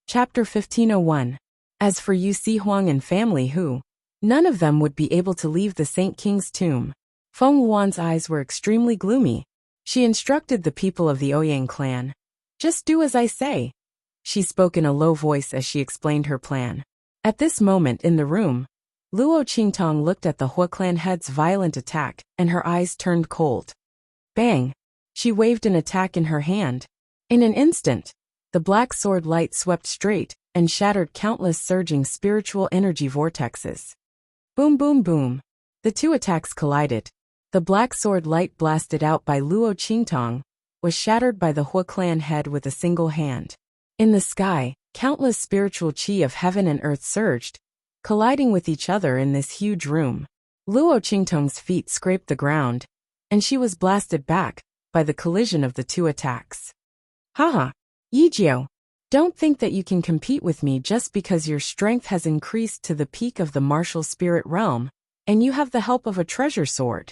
Chapter 1501. As for Yu Si Huang and family none of them would be able to leave the Saint King's tomb. Feng Wuan's eyes were extremely gloomy. She instructed the people of the Ouyang clan. Just do as I say. She spoke in a low voice as she explained her plan. At this moment in the room, Luo Qingtong looked at the Hua clan head's violent attack, and her eyes turned cold. Bang! She waved an attack in her hand. In an instant, the black sword light swept straight and shattered countless surging spiritual energy vortexes. Boom boom boom. The two attacks collided. The black sword light blasted out by Luo Qingtong was shattered by the Hua clan head with a single hand. In the sky, countless spiritual qi of heaven and earth surged, colliding with each other in this huge room. Luo Qingtong's feet scraped the ground, and she was blasted back by the collision of the two attacks. Haha, Yijiao, don't think that you can compete with me just because your strength has increased to the peak of the martial spirit realm, and you have the help of a treasure sword.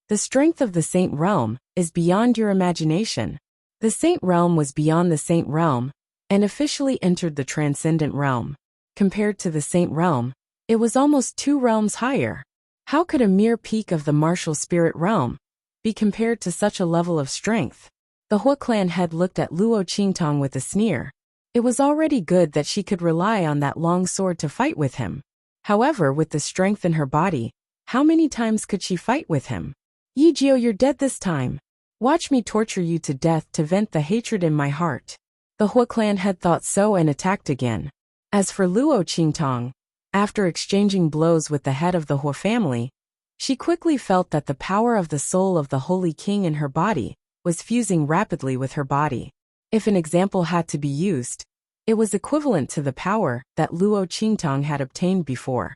The strength of the Saint Realm is beyond your imagination. The Saint Realm was beyond the Saint Realm, and officially entered the Transcendent Realm. Compared to the Saint Realm, it was almost 2 realms higher. How could a mere peak of the martial spirit realm be compared to such a level of strength? The Hua clan head looked at Luo Qingtong with a sneer. It was already good that she could rely on that long sword to fight with him. However, with the strength in her body, how many times could she fight with him? Yijiao, you're dead this time. Watch me torture you to death to vent the hatred in my heart. The Hua clan head thought so and attacked again. As for Luo Qingtong, after exchanging blows with the head of the Hua family, she quickly felt that the power of the soul of the Holy King in her body was fusing rapidly with her body. If an example had to be used, it was equivalent to the power that Luo Qingtong had obtained before.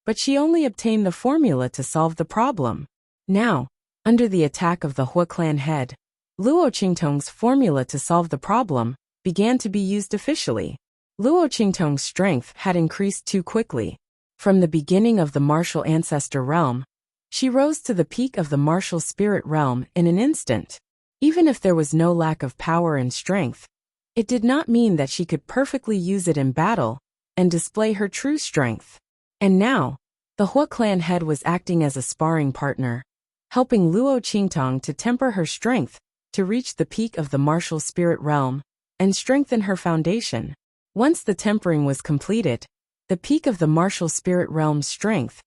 But she only obtained the formula to solve the problem. Now, under the attack of the Hua clan head, Luo Qingtong's formula to solve the problem began to be used officially. Luo Qingtong's strength had increased too quickly. From the beginning of the martial ancestor realm, she rose to the peak of the martial spirit realm in an instant. Even if there was no lack of power and strength, it did not mean that she could perfectly use it in battle and display her true strength. And now, the Hua clan head was acting as a sparring partner, helping Luo Qingtong to temper her strength to reach the peak of the martial spirit realm and strengthen her foundation. Once the tempering was completed, the peak of the martial spirit realm's strength,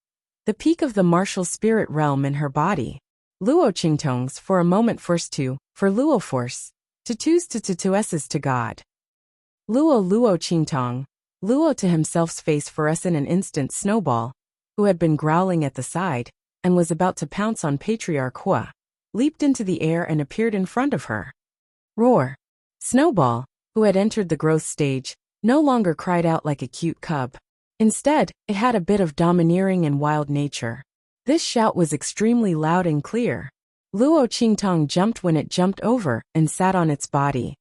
the peak of the martial spirit realm in her body, Luo Qingtong's for a moment force to, for Luo force, to twos to s's to God. Luo Qingtong, Luo to himself's face for us in an instant Snowball, who had been growling at the side, and was about to pounce on Patriarch Hua, leaped into the air and appeared in front of her. Roar! Snowball, who had entered the growth stage, no longer cried out like a cute cub. Instead, it had a bit of domineering and wild nature. This shout was extremely loud and clear. Luo Qingtong jumped when it jumped over and sat on its body.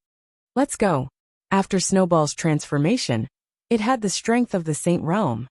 Let's go. After Snowball's transformation, it had the strength of the Saint Realm.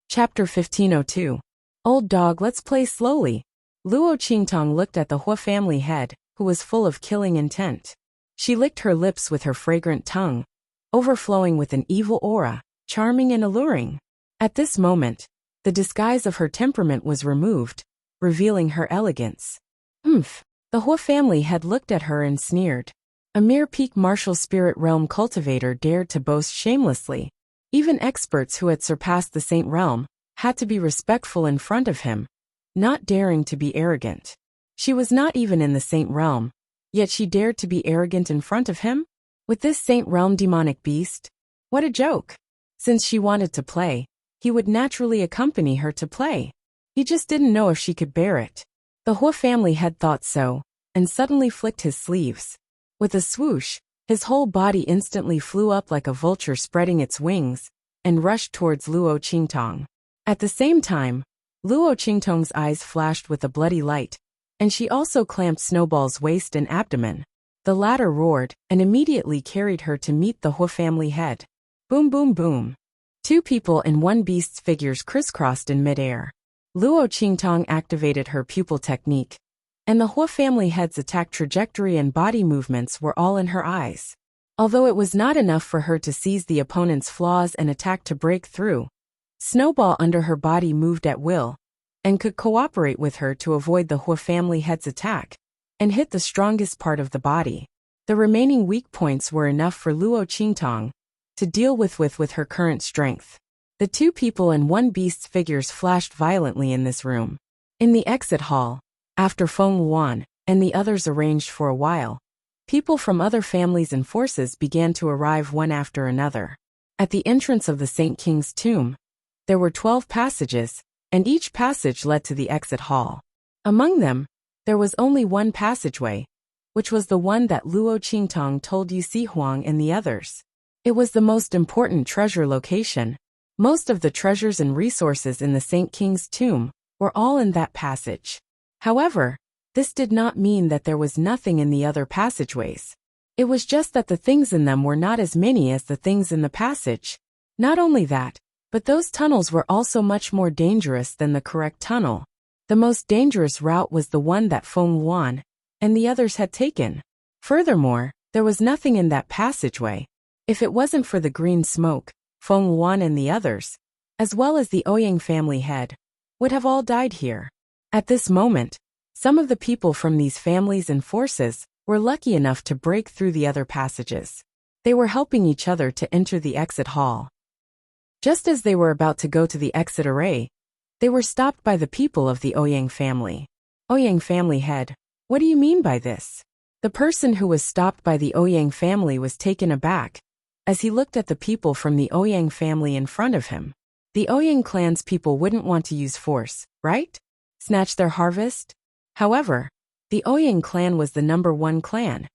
Chapter 1502. Old dog, let's play slowly. Luo Qingtong looked at the Hua family head, who was full of killing intent. She licked her lips with her fragrant tongue, overflowing with an evil aura, charming and alluring. At this moment, the disguise of her temperament was removed, revealing her elegance. The Hua family had looked at her and sneered. A mere peak martial spirit realm cultivator dared to boast shamelessly. Even experts who had surpassed the Saint Realm had to be respectful in front of him, not daring to be arrogant. She was not even in the Saint Realm, yet she dared to be arrogant in front of him? With this Saint Realm demonic beast? What a joke! Since she wanted to play, he would naturally accompany her to play. He just didn't know if she could bear it. The Hua family had thought so, and suddenly flicked his sleeves. With a swoosh, his whole body instantly flew up like a vulture spreading its wings, and rushed towards Luo Qingtong. At the same time, Luo Qingtong's eyes flashed with a bloody light, and she also clamped Snowball's waist and abdomen. The latter roared, and immediately carried her to meet the Hua family head. Boom boom boom. 2 people and 1 beast's figures crisscrossed in midair. Luo Qingtong activated her pupil technique, and the Hua family head's attack trajectory and body movements were all in her eyes. Although it was not enough for her to seize the opponent's flaws and attack to break through, Snowball under her body moved at will, and could cooperate with her to avoid the Hua family head's attack, and hit the strongest part of the body. The remaining weak points were enough for Luo Qingtong to deal with her current strength. The two people and one beast's figures flashed violently in this room. In the exit hall, after Feng Wuan and the others arranged for a while, people from other families and forces began to arrive one after another. At the entrance of the Saint King's tomb, there were 12 passages, and each passage led to the exit hall. Among them, there was only one passageway, which was the one that Luo Qingtong told Yu Huang and the others. It was the most important treasure location. Most of the treasures and resources in the Saint King's tomb were all in that passage. However, this did not mean that there was nothing in the other passageways. It was just that the things in them were not as many as the things in the passage. Not only that, but those tunnels were also much more dangerous than the correct tunnel. The most dangerous route was the one that Feng Wuan and the others had taken. Furthermore, there was nothing in that passageway. If it wasn't for the green smoke, Feng Wuan and the others, as well as the Ouyang family head, would have all died here. At this moment, some of the people from these families and forces were lucky enough to break through the other passages. They were helping each other to enter the exit hall. Just as they were about to go to the exit array, they were stopped by the people of the Ouyang family. Ouyang family head, what do you mean by this? The person who was stopped by the Ouyang family was taken aback as he looked at the people from the Ouyang family in front of him. The Ouyang clan's people wouldn't want to use force, right? Snatch their harvest? However, the Ouyang clan was the #1 clan,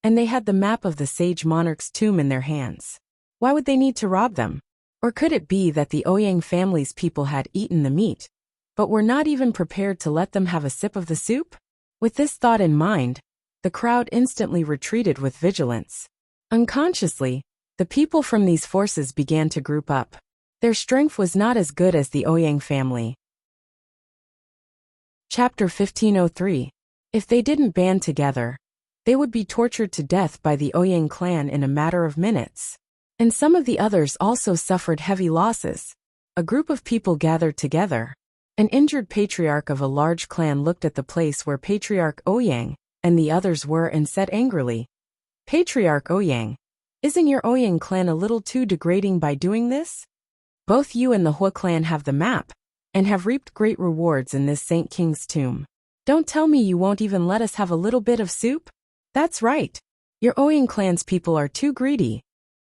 and they had the map of the sage monarch's tomb in their hands. Why would they need to rob them? Or could it be that the Ouyang family's people had eaten the meat, but were not even prepared to let them have a sip of the soup? With this thought in mind, the crowd instantly retreated with vigilance. Unconsciously, the people from these forces began to group up. Their strength was not as good as the Ouyang family. Chapter 1503. If they didn't band together, they would be tortured to death by the Ouyang clan in a matter of minutes. And some of the others also suffered heavy losses. A group of people gathered together. An injured patriarch of a large clan looked at the place where Patriarch Ouyang and the others were and said angrily, "Patriarch Ouyang, isn't your Ouyang clan a little too degrading by doing this? Both you and the Hua clan have the map, and have reaped great rewards in this Saint King's tomb. Don't tell me you won't even let us have a little bit of soup? That's right. Your Ouyang clan's people are too greedy."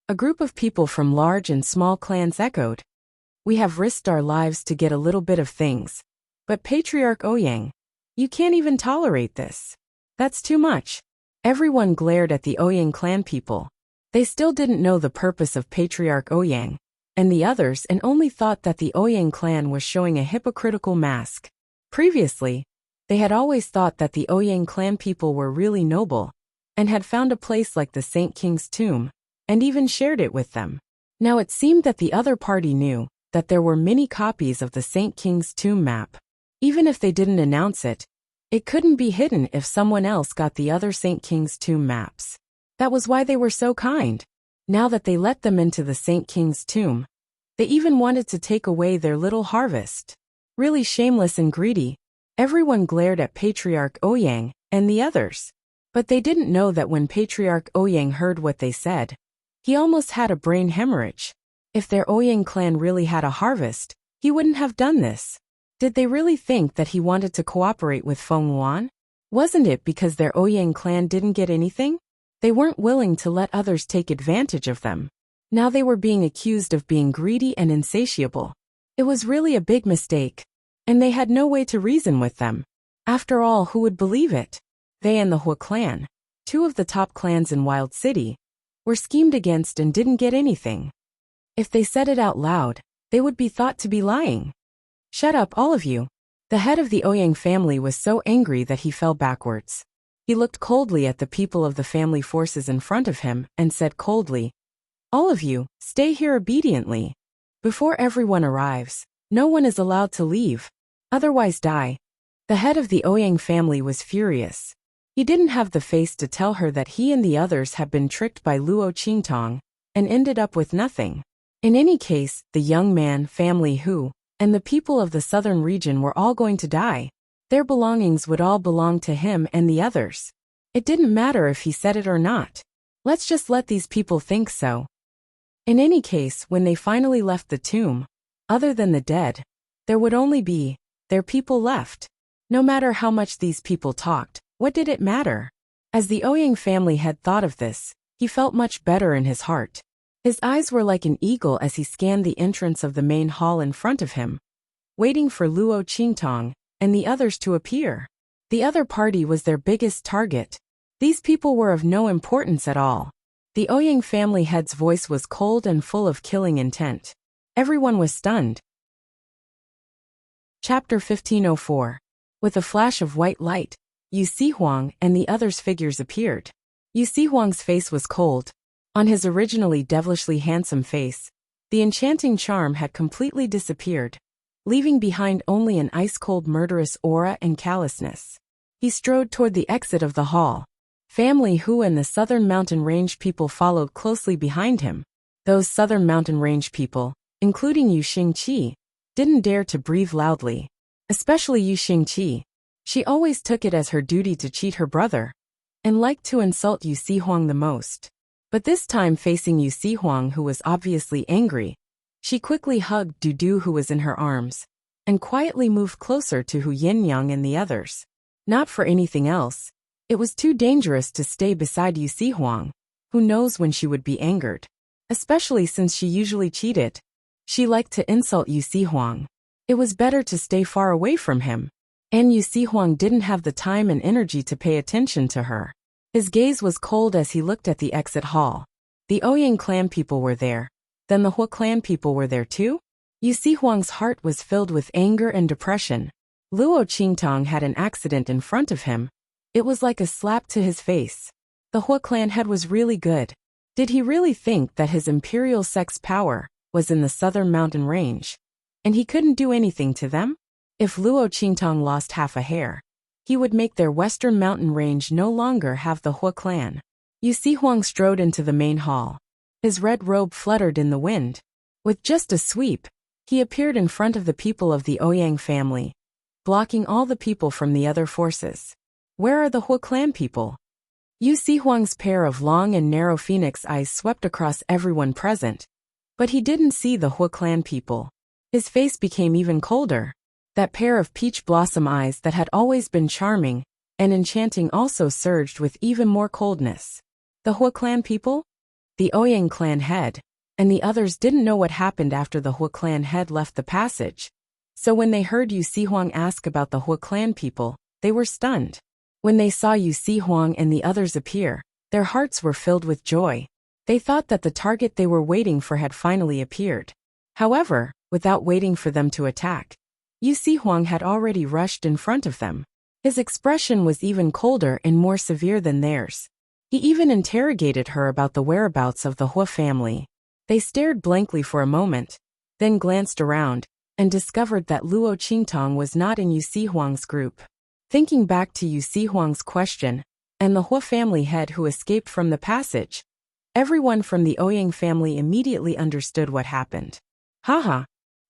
A group of people from large and small clans echoed. "We have risked our lives to get a little bit of things. But Patriarch Ouyang, you can't even tolerate this. That's too much." Everyone glared at the Ouyang clan people. They still didn't know the purpose of Patriarch Ouyang and the others and only thought that the Ouyang clan was showing a hypocritical mask. Previously, they had always thought that the Ouyang clan people were really noble and had found a place like the Saint King's tomb and even shared it with them. Now it seemed that the other party knew that there were many copies of the Saint King's tomb map. Even if they didn't announce it, it couldn't be hidden if someone else got the other Saint King's tomb maps. That was why they were so kind. Now that they let them into the Saint King's tomb, they even wanted to take away their little harvest. Really shameless and greedy. Everyone glared at Patriarch Ouyang and the others. But they didn't know that when Patriarch Ouyang heard what they said, he almost had a brain hemorrhage. If their Ouyang clan really had a harvest, he wouldn't have done this. Did they really think that he wanted to cooperate with Feng Wuan? Wasn't it because their Ouyang clan didn't get anything? They weren't willing to let others take advantage of them. Now they were being accused of being greedy and insatiable. It was really a big mistake, and they had no way to reason with them. After all, who would believe it? They and the Hua clan, two of the top clans in Wild City, were schemed against and didn't get anything. If they said it out loud, they would be thought to be lying. "Shut up, all of you." The head of the Ouyang family was so angry that he fell backwards. He looked coldly at the people of the family forces in front of him and said coldly, "All of you, stay here obediently. Before everyone arrives, no one is allowed to leave. Otherwise die." The head of the Ouyang family was furious. He didn't have the face to tell her that he and the others had been tricked by Luo Qingtong and ended up with nothing. In any case, the young man, family Hu, and the people of the southern region were all going to die. Their belongings would all belong to him and the others. It didn't matter if he said it or not. Let's just let these people think so. In any case, when they finally left the tomb, other than the dead, there would only be their people left. No matter how much these people talked, what did it matter? As the Ouyang family head thought of this, he felt much better in his heart. His eyes were like an eagle as he scanned the entrance of the main hall in front of him, waiting for Luo Qingtong and the others to appear. The other party was their biggest target. These people were of no importance at all. The Ouyang family head's voice was cold and full of killing intent. Everyone was stunned. Chapter 1504. With a flash of white light, Yu Sihuang and the others' figures appeared. Yu Sihuang's face was cold. On his originally devilishly handsome face, the enchanting charm had completely disappeared, leaving behind only an ice-cold murderous aura and callousness. He strode toward the exit of the hall. Family Hu and the Southern Mountain Range people followed closely behind him. Those Southern Mountain Range people, including Yu Xingqi, didn't dare to breathe loudly. Especially Yu Xingqi. She always took it as her duty to cheat her brother, and liked to insult Yu Sihuang the most. But this time, facing Yu Sihuang, who was obviously angry, she quickly hugged Dudu, who was in her arms, and quietly moved closer to Hu Yinyang and the others. Not for anything else. It was too dangerous to stay beside Yu Sihuang, who knows when she would be angered. Especially since she usually cheated. She liked to insult Yu Sihuang. It was better to stay far away from him. And Yu Sihuang didn't have the time and energy to pay attention to her. His gaze was cold as he looked at the exit hall. The Ouyang clan people were there. Then the Hua clan people were there too? Yu Sihuang's heart was filled with anger and depression. Luo Qingtong had an accident in front of him. It was like a slap to his face. The Hua clan head was really good. Did he really think that his imperial sex power was in the southern mountain range, and he couldn't do anything to them? If Luo Qingtong lost half a hair, he would make their western mountain range no longer have the Hua clan. Yu Sihuang strode into the main hall. His red robe fluttered in the wind. With just a sweep, he appeared in front of the people of the Ouyang family, blocking all the people from the other forces. Where are the Hua clan people? Yu Sihuang's pair of long and narrow phoenix eyes swept across everyone present, but he didn't see the Hua clan people. His face became even colder. That pair of peach blossom eyes that had always been charming and enchanting also surged with even more coldness. The Hua clan people? The Ouyang clan head, and the others didn't know what happened after the Hua clan head left the passage. So when they heard Yu Sihuang ask about the Hua clan people, they were stunned. When they saw Yu Sihuang and the others appear, their hearts were filled with joy. They thought that the target they were waiting for had finally appeared. However, without waiting for them to attack, Yu Sihuang had already rushed in front of them. His expression was even colder and more severe than theirs. He even interrogated her about the whereabouts of the Hua family. They stared blankly for a moment, then glanced around, and discovered that Luo Qingtong was not in Yu Sihuang's group. Thinking back to Yu Sihuang's question, and the Hua family head who escaped from the passage, everyone from the Ouyang family immediately understood what happened. Haha.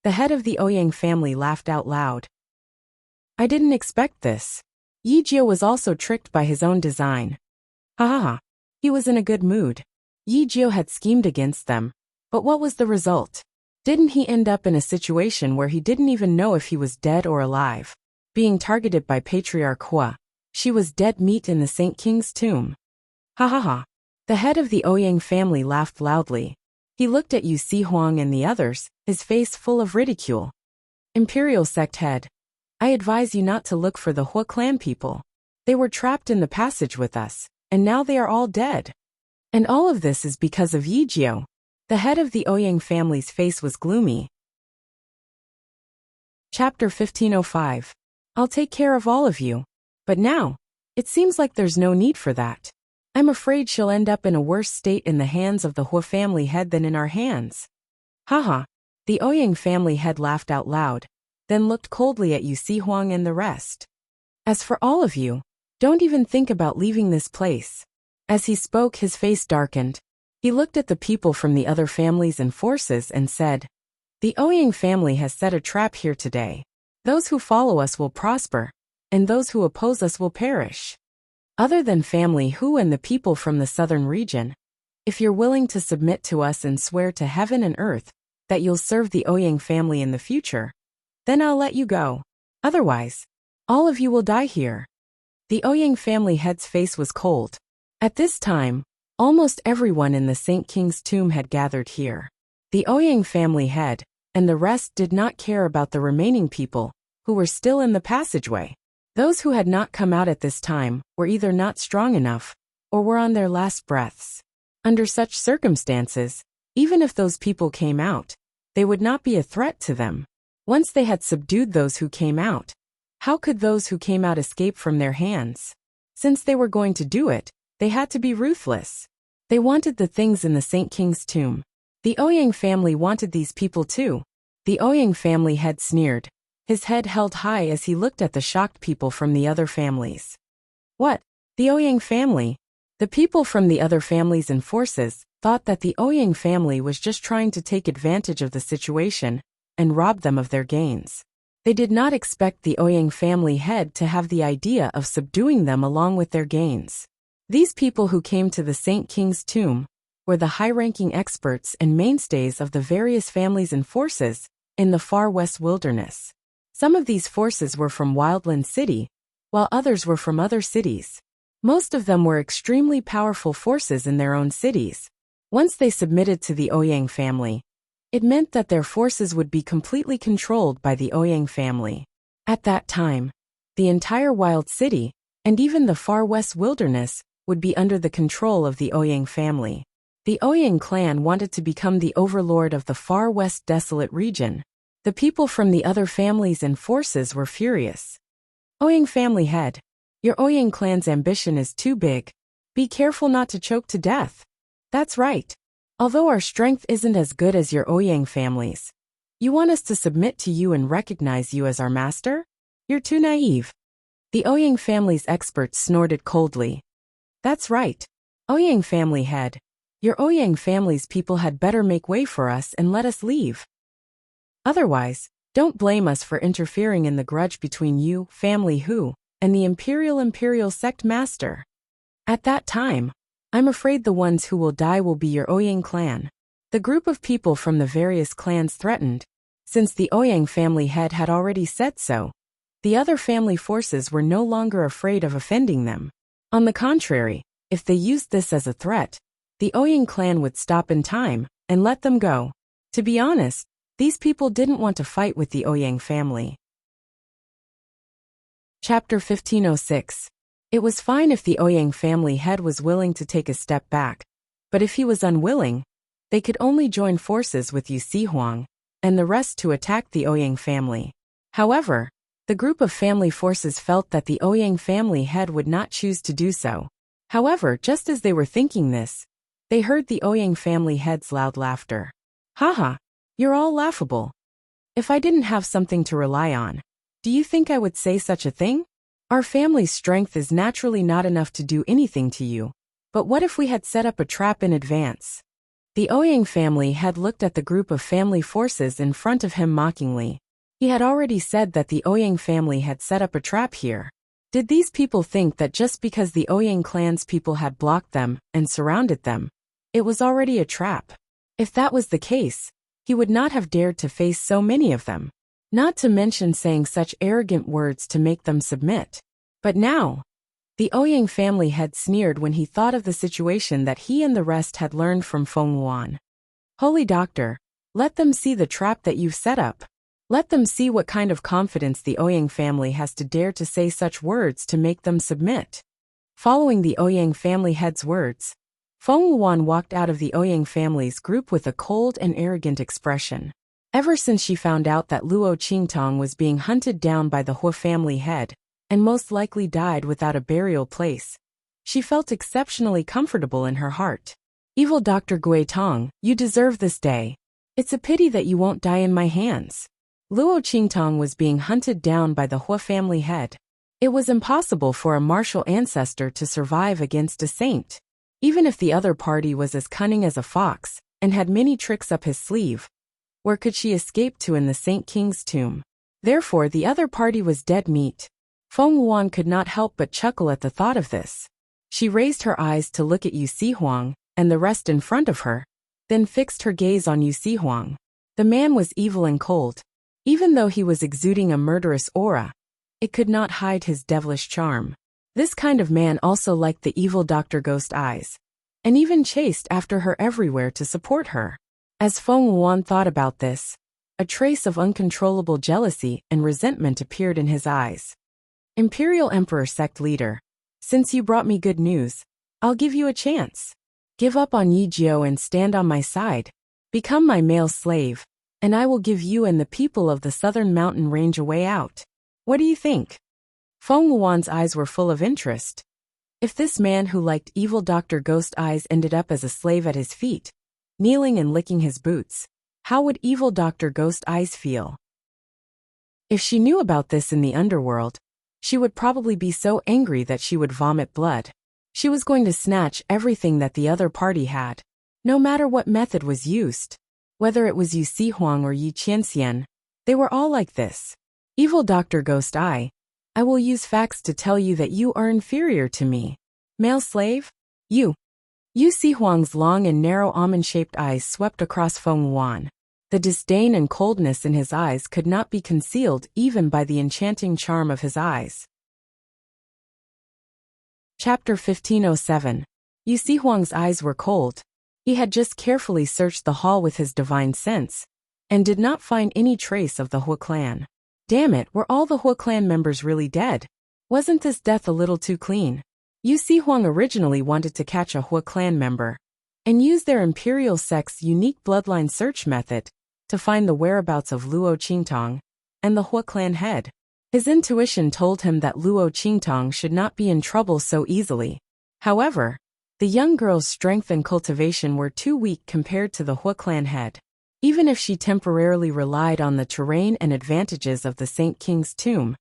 The head of the Ouyang family laughed out loud. I didn't expect this. Yi Jiao was also tricked by his own design. Ha ha ha. He was in a good mood. Yi Jiao had schemed against them, but what was the result? Didn't he end up in a situation where he didn't even know if he was dead or alive? Being targeted by Patriarch Hua. She was dead meat in the Saint King's tomb. Ha ha ha. The head of the Ouyang family laughed loudly. He looked at Yu Sihuang and the others, his face full of ridicule. Imperial sect head. I advise you not to look for the Hua clan people. They were trapped in the passage with us, and now they are all dead. And all of this is because of Yi Jiao. The head of the Ouyang family's face was gloomy. Chapter 1505. I'll take care of all of you. But now, it seems like there's no need for that. I'm afraid she'll end up in a worse state in the hands of the Hua family head than in our hands. Haha. The Ouyang family head laughed out loud, then looked coldly at Yu Sihuang and the rest. As for all of you, Don't even think about leaving this place." As he spoke, his face darkened. He looked at the people from the other families and forces and said, "The Ouyang family has set a trap here today. Those who follow us will prosper, and those who oppose us will perish. Other than family Hu and the people from the southern region, if you're willing to submit to us and swear to heaven and earth that you'll serve the Ouyang family in the future, then I'll let you go. Otherwise, all of you will die here." The Ouyang family head's face was cold. At this time, almost everyone in the Saint King's tomb had gathered here. The Ouyang family head and the rest did not care about the remaining people who were still in the passageway. Those who had not come out at this time were either not strong enough or were on their last breaths. Under such circumstances, even if those people came out, they would not be a threat to them. Once they had subdued those who came out, how could those who came out escape from their hands? Since they were going to do it, they had to be ruthless. They wanted the things in the Saint King's tomb. The Ouyang family wanted these people too. The Ouyang family head sneered, his head held high as he looked at the shocked people from the other families. What? The Ouyang family? The people from the other families and forces thought that the Ouyang family was just trying to take advantage of the situation and rob them of their gains. They did not expect the Ouyang family head to have the idea of subduing them along with their gains. These people who came to the Saint King's tomb were the high-ranking experts and mainstays of the various families and forces in the far west wilderness. Some of these forces were from Wildland City, while others were from other cities. Most of them were extremely powerful forces in their own cities. Once they submitted to the Ouyang family, it meant that their forces would be completely controlled by the Ouyang family. At that time, the entire Wild City, and even the far west wilderness, would be under the control of the Ouyang family. The Ouyang clan wanted to become the overlord of the far west desolate region. The people from the other families and forces were furious. "Ouyang family head, your Ouyang clan's ambition is too big. Be careful not to choke to death." "That's right. Although our strength isn't as good as your Ouyang family's, you want us to submit to you and recognize you as our master? You're too naive." The Ouyang family's experts snorted coldly. "That's right. Ouyang family head, your Ouyang family's people had better make way for us and let us leave. Otherwise, don't blame us for interfering in the grudge between you, family Hu, and the imperial sect master. At that time, I'm afraid the ones who will die will be your Ouyang clan." The group of people from the various clans threatened. Since the Ouyang family head had already said so, the other family forces were no longer afraid of offending them. On the contrary, if they used this as a threat, the Ouyang clan would stop in time and let them go. To be honest, these people didn't want to fight with the Ouyang family. Chapter 1506. It was fine if the Ouyang family head was willing to take a step back, but if he was unwilling, they could only join forces with Yu Huang and the rest to attack the Ouyang family. However, the group of family forces felt that the Ouyang family head would not choose to do so. However, just as they were thinking this, they heard the Ouyang family head's loud laughter. "Haha, you're all laughable. If I didn't have something to rely on, do you think I would say such a thing? Our family's strength is naturally not enough to do anything to you, but what if we had set up a trap in advance?" The Ouyang family had looked at the group of family forces in front of him mockingly. He had already said that the Ouyang family had set up a trap here. Did these people think that just because the Ouyang clan's people had blocked them and surrounded them, it was already a trap? If that was the case, he would not have dared to face so many of them, not to mention saying such arrogant words to make them submit. But now, the Ouyang family had sneered when he thought of the situation that he and the rest had learned from Feng Wuan. "Holy Doctor, let them see the trap that you've set up. Let them see what kind of confidence the Ouyang family has to dare to say such words to make them submit." Following the Ouyang family head's words, Feng Wuan walked out of the Ouyang family's group with a cold and arrogant expression. Ever since she found out that Luo Qingtong was being hunted down by the Hua family head, and most likely died without a burial place, she felt exceptionally comfortable in her heart. "Evil Dr. Guitong, you deserve this day. It's a pity that you won't die in my hands." Luo Qingtong was being hunted down by the Hua family head. It was impossible for a martial ancestor to survive against a saint. Even if the other party was as cunning as a fox and had many tricks up his sleeve, where could she escape to in the Saint King's tomb? Therefore the other party was dead meat. Feng Yuan could not help but chuckle at the thought of this. She raised her eyes to look at Yu Huang and the rest in front of her, then fixed her gaze on Yu Huang. The man was evil and cold. Even though he was exuding a murderous aura, it could not hide his devilish charm. This kind of man also liked the evil Dr. Ghost Eyes, and even chased after her everywhere to support her. As Feng Yuan thought about this, a trace of uncontrollable jealousy and resentment appeared in his eyes. Imperial Emperor Sect Leader, since you brought me good news, I'll give you a chance. Give up on Yi Jiao and stand on my side. Become my male slave, and I will give you and the people of the southern mountain range a way out. What do you think? Feng Yuan's eyes were full of interest. If this man who liked evil Dr. Ghost Eyes ended up as a slave at his feet, kneeling and licking his boots, how would evil Dr. Ghost Eyes feel? If she knew about this in the underworld, she would probably be so angry that she would vomit blood. She was going to snatch everything that the other party had, no matter what method was used. Whether it was Yu Huang or Yi Qianxian, they were all like this. Evil Dr. Ghost Eye, I will use facts to tell you that you are inferior to me. Male slave? You. Yu Huang's long and narrow almond-shaped eyes swept across Feng Yuan. The disdain and coldness in his eyes could not be concealed even by the enchanting charm of his eyes. Chapter 1507. Yu Huang's eyes were cold. He had just carefully searched the hall with his divine sense, and did not find any trace of the Hua clan. Damn it, were all the Hua clan members really dead? Wasn't this death a little too clean? Yu Huang originally wanted to catch a Hua clan member, and use their imperial sect's unique bloodline search method to find the whereabouts of Luo Qingtong and the Hua clan head. His intuition told him that Luo Qingtong should not be in trouble so easily. However, the young girl's strength and cultivation were too weak compared to the Hua clan head. Even if she temporarily relied on the terrain and advantages of the Saint King's tomb,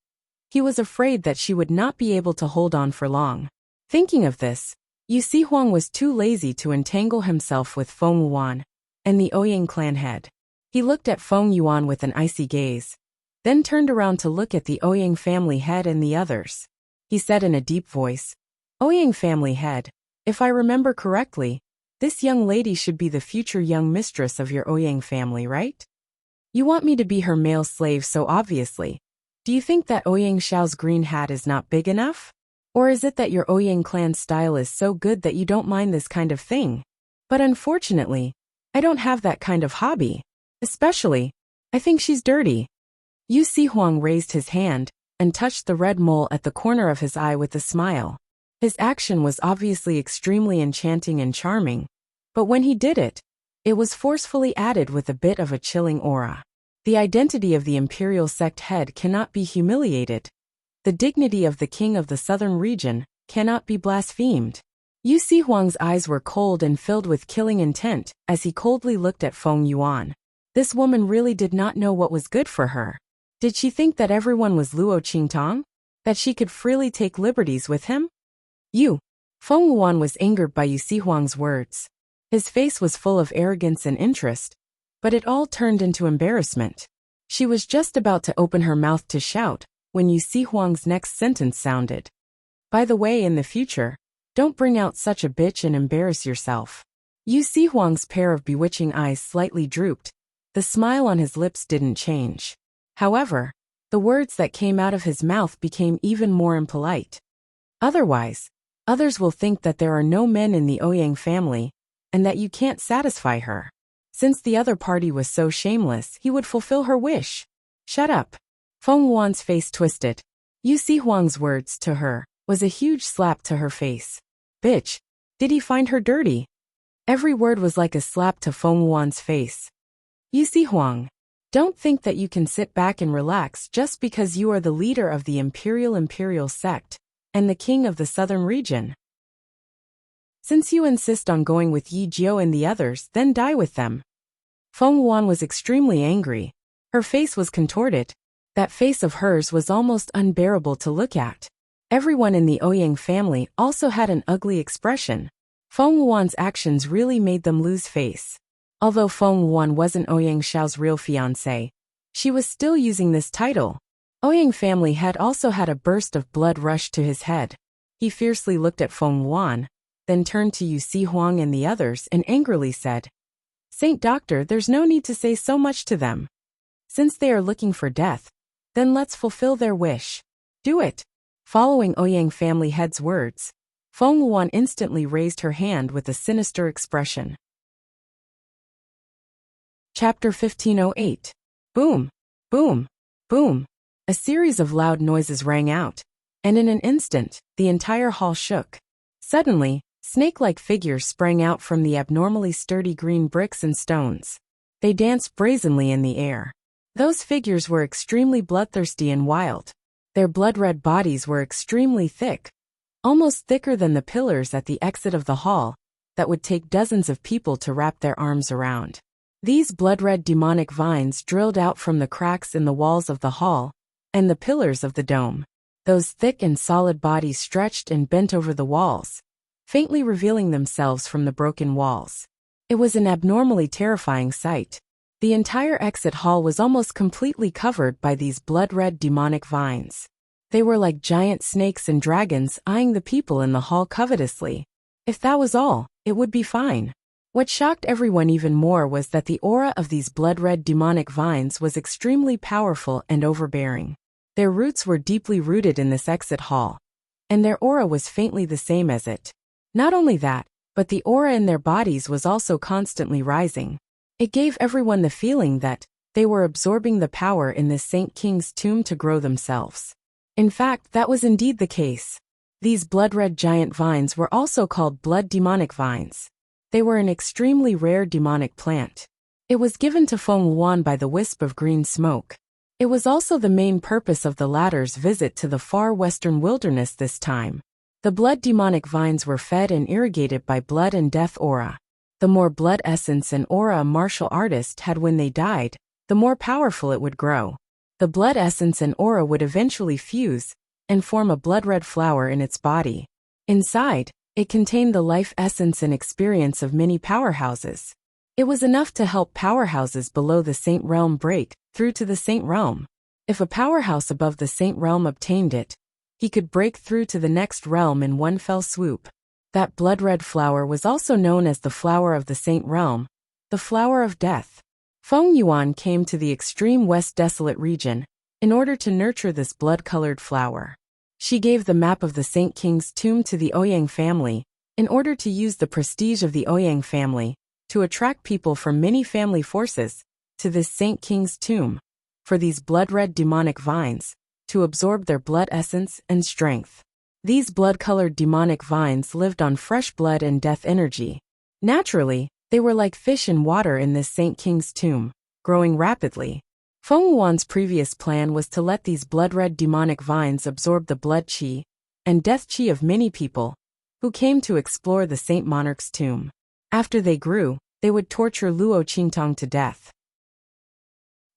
he was afraid that she would not be able to hold on for long. Thinking of this, Yu Huang was too lazy to entangle himself with Feng Yuan and the Ouyang clan head. He looked at Feng Yuan with an icy gaze, then turned around to look at the Ouyang family head and the others. He said in a deep voice, Ouyang family head, if I remember correctly, this young lady should be the future young mistress of your Ouyang family, right? You want me to be her male slave so obviously. Do you think that Ouyang Xiao's green hat is not big enough? Or is it that your Ouyang clan style is so good that you don't mind this kind of thing? But unfortunately, I don't have that kind of hobby. Especially, I think she's dirty. Yu Huang raised his hand and touched the red mole at the corner of his eye with a smile. His action was obviously extremely enchanting and charming, but when he did it, it was forcefully added with a bit of a chilling aura. The identity of the imperial sect head cannot be humiliated. The dignity of the king of the southern region cannot be blasphemed. Yu Huang's eyes were cold and filled with killing intent as he coldly looked at Feng Yuan. This woman really did not know what was good for her. Did she think that everyone was Luo Qingtong? That she could freely take liberties with him? Feng Yuan was angered by Yu Huang's words. His face was full of arrogance and interest, but it all turned into embarrassment. She was just about to open her mouth to shout when Yu Huang's next sentence sounded. By the way, in the future, don't bring out such a bitch and embarrass yourself. Yu Huang's pair of bewitching eyes slightly drooped. The smile on his lips didn't change. However, the words that came out of his mouth became even more impolite. Otherwise, others will think that there are no men in the Ouyang family, and that you can't satisfy her. Since the other party was so shameless, he would fulfill her wish. Shut up. Feng Yuan's face twisted. Yu Huang's words to her was a huge slap to her face. Bitch, did he find her dirty? Every word was like a slap to Feng Yuan's face. Yu Huang, don't think that you can sit back and relax just because you are the leader of the imperial sect and the king of the southern region. Since you insist on going with Yi Jiao and the others, then die with them. Feng Yuan was extremely angry. Her face was contorted. That face of hers was almost unbearable to look at. Everyone in the Ouyang family also had an ugly expression. Feng Wuan's actions really made them lose face. Although Feng Wuan wasn't Ouyang Xiao's real fiancée, she was still using this title. Ouyang family had also had a burst of blood rush to his head. He fiercely looked at Feng Wuan, then turned to Yu Si Huang and the others and angrily said, "Saint Doctor, there's no need to say so much to them. Since they are looking for death, then let's fulfill their wish. Do it." Following Ouyang family head's words, Feng Wuan instantly raised her hand with a sinister expression. Chapter 1508. Boom, boom, boom. A series of loud noises rang out, and in an instant, the entire hall shook. Suddenly, snake-like figures sprang out from the abnormally sturdy green bricks and stones. They danced brazenly in the air. Those figures were extremely bloodthirsty and wild. Their blood-red bodies were extremely thick, almost thicker than the pillars at the exit of the hall, that would take dozens of people to wrap their arms around. These blood-red demonic vines drilled out from the cracks in the walls of the hall and the pillars of the dome. Those thick and solid bodies stretched and bent over the walls, faintly revealing themselves from the broken walls. It was an abnormally terrifying sight. The entire exit hall was almost completely covered by these blood-red demonic vines. They were like giant snakes and dragons eyeing the people in the hall covetously. If that was all, it would be fine. What shocked everyone even more was that the aura of these blood-red demonic vines was extremely powerful and overbearing. Their roots were deeply rooted in this exit hall, and their aura was faintly the same as it. Not only that, but the aura in their bodies was also constantly rising. It gave everyone the feeling that they were absorbing the power in this Saint King's tomb to grow themselves. In fact, that was indeed the case. These blood-red giant vines were also called blood demonic vines. They were an extremely rare demonic plant. It was given to Feng Wuan by the wisp of green smoke. It was also the main purpose of the latter's visit to the far western wilderness this time. The blood demonic vines were fed and irrigated by blood and death aura. The more blood essence and aura a martial artist had when they died, the more powerful it would grow. The blood essence and aura would eventually fuse and form a blood-red flower in its body. Inside, it contained the life essence and experience of many powerhouses. It was enough to help powerhouses below the Saint Realm break through to the Saint Realm. If a powerhouse above the Saint Realm obtained it, he could break through to the next realm in one fell swoop. That blood-red flower was also known as the flower of the Saint Realm, the flower of death. Feng Yuan came to the extreme west desolate region in order to nurture this blood-colored flower. She gave the map of the Saint King's tomb to the Ouyang family in order to use the prestige of the Ouyang family to attract people from many family forces to this Saint King's tomb, for these blood-red demonic vines to absorb their blood essence and strength. These blood-colored demonic vines lived on fresh blood and death energy. Naturally, they were like fish in water in this Saint King's tomb, growing rapidly. Feng Wuan's previous plan was to let these blood-red demonic vines absorb the blood qi and death qi of many people who came to explore the Saint Monarch's tomb. After they grew, they would torture Luo Qingtong to death.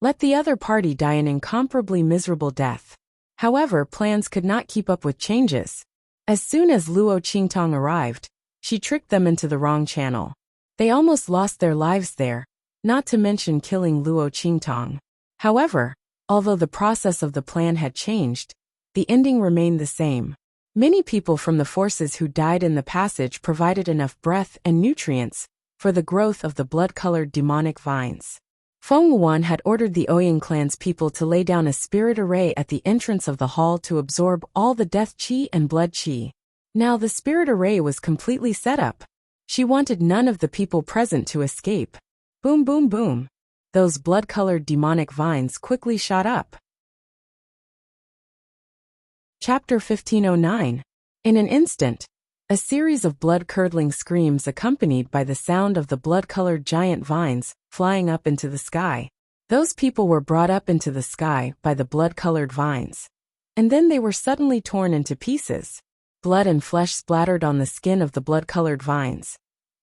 Let the other party die an incomparably miserable death. However, plans could not keep up with changes. As soon as Luo Qingtong arrived, she tricked them into the wrong channel. They almost lost their lives there, not to mention killing Luo Qingtong. However, although the process of the plan had changed, the ending remained the same. Many people from the forces who died in the passage provided enough breath and nutrients for the growth of the blood-colored demonic vines. Feng Wuan had ordered the Ouyang clan's people to lay down a spirit array at the entrance of the hall to absorb all the death qi and blood qi. Now the spirit array was completely set up. She wanted none of the people present to escape. Boom, boom, boom. Those blood-colored demonic vines quickly shot up. Chapter 1509. In an instant, a series of blood-curdling screams accompanied by the sound of the blood-colored giant vines flying up into the sky. Those people were brought up into the sky by the blood-colored vines. And then they were suddenly torn into pieces. Blood and flesh splattered on the skin of the blood-colored vines,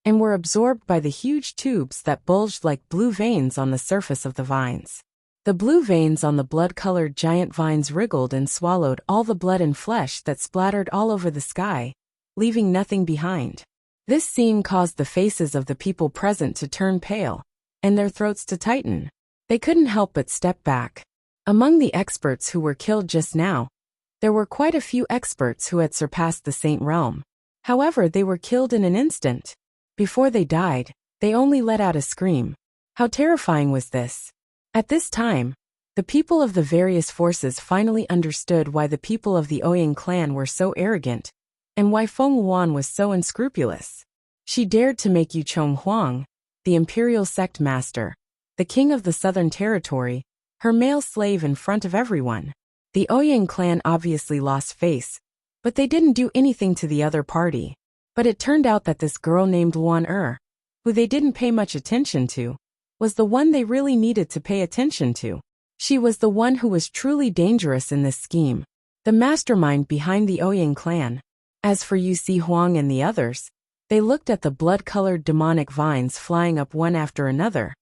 and were absorbed by the huge tubes that bulged like blue veins on the surface of the vines. The blue veins on the blood-colored giant vines wriggled and swallowed all the blood and flesh that splattered all over the sky, leaving nothing behind. This scene caused the faces of the people present to turn pale, and their throats to tighten. They couldn't help but step back. Among the experts who were killed just now, there were quite a few experts who had surpassed the saint realm. However, they were killed in an instant. Before they died, they only let out a scream. How terrifying was this? At this time, the people of the various forces finally understood why the people of the Ouyang clan were so arrogant, and why Feng Wuan was so unscrupulous. She dared to make Yu Chonghuang, the imperial sect master, the king of the southern territory, her male slave in front of everyone. The Ouyang clan obviously lost face, but they didn't do anything to the other party. But it turned out that this girl named Luan who they didn't pay much attention to, was the one they really needed to pay attention to. She was the one who was truly dangerous in this scheme, the mastermind behind the Ouyang clan. As for Yu Huang and the others, they looked at the blood-colored demonic vines flying up one after another.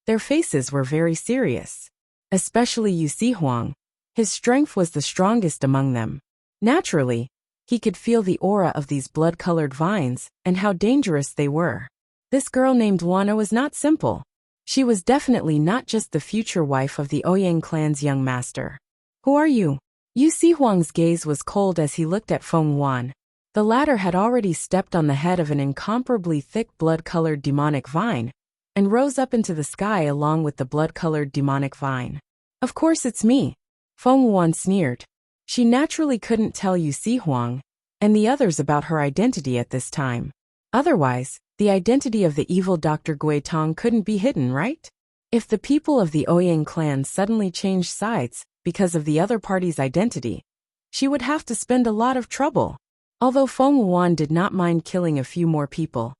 Their faces were very serious. Especially Yu Huang. His strength was the strongest among them. Naturally, he could feel the aura of these blood-colored vines and how dangerous they were. This girl named Wana was not simple. She was definitely not just the future wife of the Ouyang clan's young master. Who are you? Yu Huang's gaze was cold as he looked at Feng Wuan. The latter had already stepped on the head of an incomparably thick blood-colored demonic vine, and rose up into the sky along with the blood-colored demonic vine. Of course it's me. Feng Wuan sneered. She naturally couldn't tell Yu Huang and the others about her identity at this time. Otherwise, the identity of the evil Dr. Gui Tong couldn't be hidden, right? If the people of the Ouyang clan suddenly changed sides because of the other party's identity, she would have to spend a lot of trouble. Although Feng Wuan did not mind killing a few more people.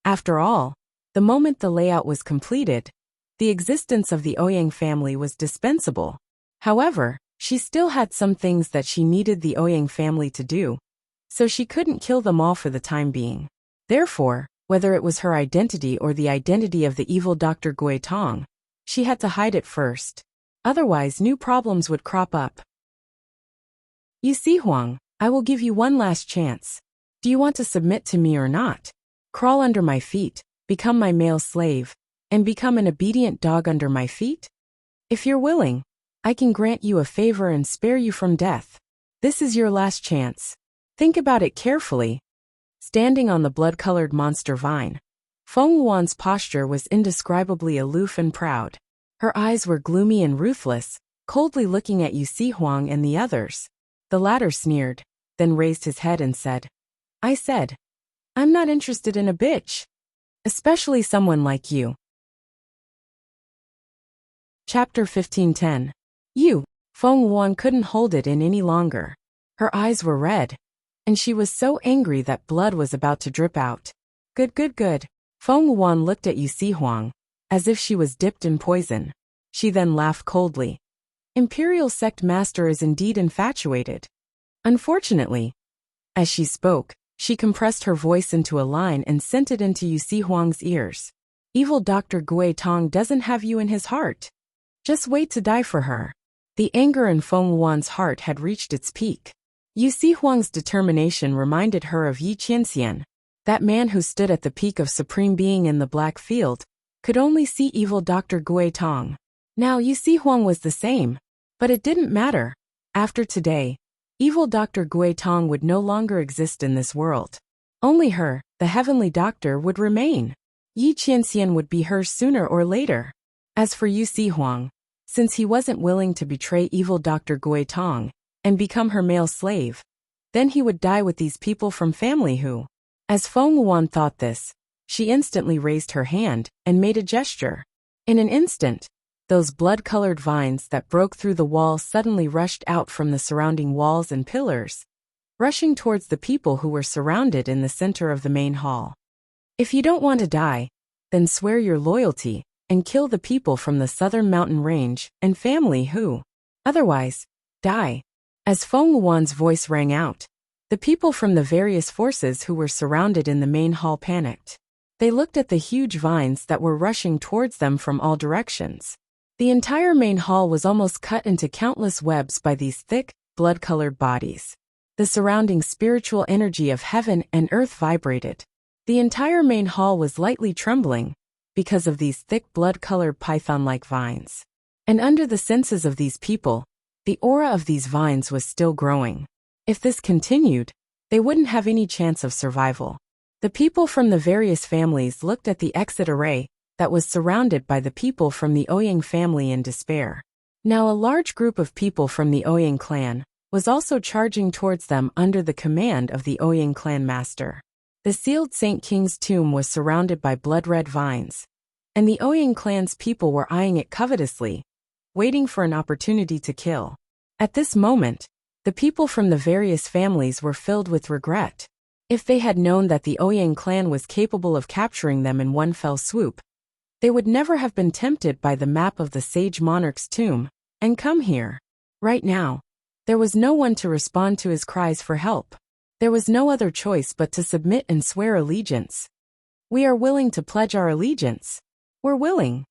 After all, the moment the layout was completed, the existence of the Ouyang family was dispensable. However, she still had some things that she needed the Ouyang family to do, so she couldn't kill them all for the time being. Therefore, whether it was her identity or the identity of the evil Dr. Gui Tong, she had to hide it first. Otherwise, new problems would crop up. Yu Huang, I will give you one last chance. Do you want to submit to me or not? Crawl under my feet, become my male slave, and become an obedient dog under my feet? If you're willing, I can grant you a favor and spare you from death. This is your last chance. Think about it carefully. Standing on the blood-colored monster vine, Feng Wuan's posture was indescribably aloof and proud. Her eyes were gloomy and ruthless, coldly looking at Yu Huang and the others. The latter sneered, then raised his head and said, I said, I'm not interested in a bitch. Especially someone like you. Chapter 15:10. Feng Wuan couldn't hold it in any longer. Her eyes were red, and she was so angry that blood was about to drip out. Good. Feng Wuan looked at Yu Huang, as if she was dipped in poison. She then laughed coldly. Imperial sect master is indeed infatuated. Unfortunately. As she spoke, she compressed her voice into a line and sent it into Yu Huang's ears. Evil Dr. Gui Tong doesn't have you in his heart. Just wait to die for her. The anger in Feng Wuan's heart had reached its peak. Yu Huang's determination reminded her of Yi Qianxian, that man who stood at the peak of supreme being in the black field, could only see evil Dr. Gui Tong. Now Yu Huang was the same, but it didn't matter. After today, evil Dr. Gui Tong would no longer exist in this world. Only her, the heavenly doctor, would remain. Yi Qianxian would be hers sooner or later. As for Yu Huang, since he wasn't willing to betray evil Dr. Gui Tong and become her male slave, then he would die with these people from family who. As Feng Wuan thought this, she instantly raised her hand and made a gesture. In an instant, those blood-colored vines that broke through the wall suddenly rushed out from the surrounding walls and pillars, rushing towards the people who were surrounded in the center of the main hall. If you don't want to die, then swear your loyalty and kill the people from the southern mountain range and family who. Otherwise, die. As Feng Wuan's voice rang out, the people from the various forces who were surrounded in the main hall panicked. They looked at the huge vines that were rushing towards them from all directions. The entire main hall was almost cut into countless webs by these thick, blood-colored bodies. The surrounding spiritual energy of heaven and earth vibrated. The entire main hall was lightly trembling because of these thick blood-colored python-like vines. And under the senses of these people, the aura of these vines was still growing. If this continued, they wouldn't have any chance of survival. The people from the various families looked at the exit array that was surrounded by the people from the Ouyang family in despair. Now a large group of people from the Ouyang clan was also charging towards them under the command of the Ouyang clan master. The sealed Saint King's tomb was surrounded by blood-red vines, and the Ouyang clan's people were eyeing it covetously, waiting for an opportunity to kill. At this moment, the people from the various families were filled with regret. If they had known that the Ouyang clan was capable of capturing them in one fell swoop, they would never have been tempted by the map of the sage monarch's tomb and come here. Right now, there was no one to respond to his cries for help. There was no other choice but to submit and swear allegiance. We are willing to pledge our allegiance. We're willing.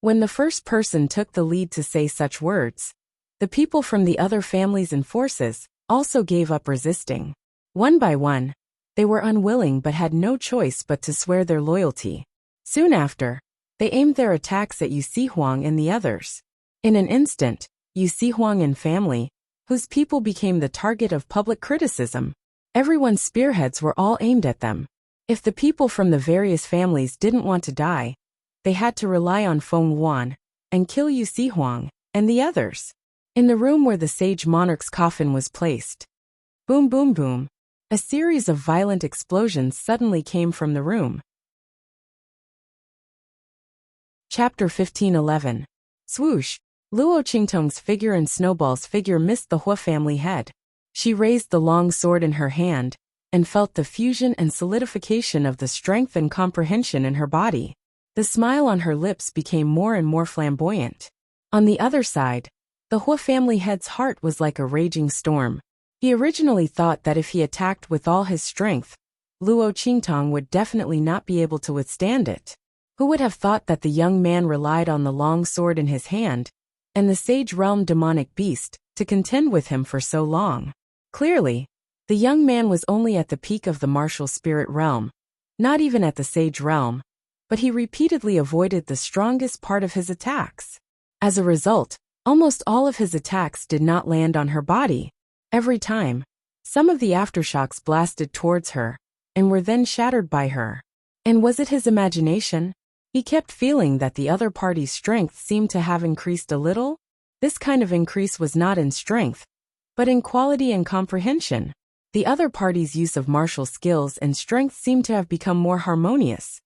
When the first person took the lead to say such words, the people from the other families and forces also gave up resisting. One by one, they were unwilling but had no choice but to swear their loyalty. Soon after, they aimed their attacks at Yu Huang and the others. In an instant, Yu Huang and family, whose people became the target of public criticism. Everyone's spearheads were all aimed at them. If the people from the various families didn't want to die, they had to rely on Feng Yuan and kill Yu Huang and the others. In the room where the sage monarch's coffin was placed, boom boom boom, a series of violent explosions suddenly came from the room. Chapter 15:11. Swoosh! Luo Qingtong's figure and Snowball's figure missed the Hua family head. She raised the long sword in her hand and felt the fusion and solidification of the strength and comprehension in her body. The smile on her lips became more and more flamboyant. On the other side, the Hua family head's heart was like a raging storm. He originally thought that if he attacked with all his strength, Luo Qingtong would definitely not be able to withstand it. Who would have thought that the young man relied on the long sword in his hand and the Sage Realm demonic beast to contend with him for so long? Clearly, the young man was only at the peak of the martial spirit realm, not even at the Sage Realm, but he repeatedly avoided the strongest part of his attacks. As a result, almost all of his attacks did not land on her body. Every time, some of the aftershocks blasted towards her and were then shattered by her. And was it his imagination? He kept feeling that the other party's strength seemed to have increased a little. This kind of increase was not in strength, but in quality and comprehension. The other party's use of martial skills and strength seemed to have become more harmonious.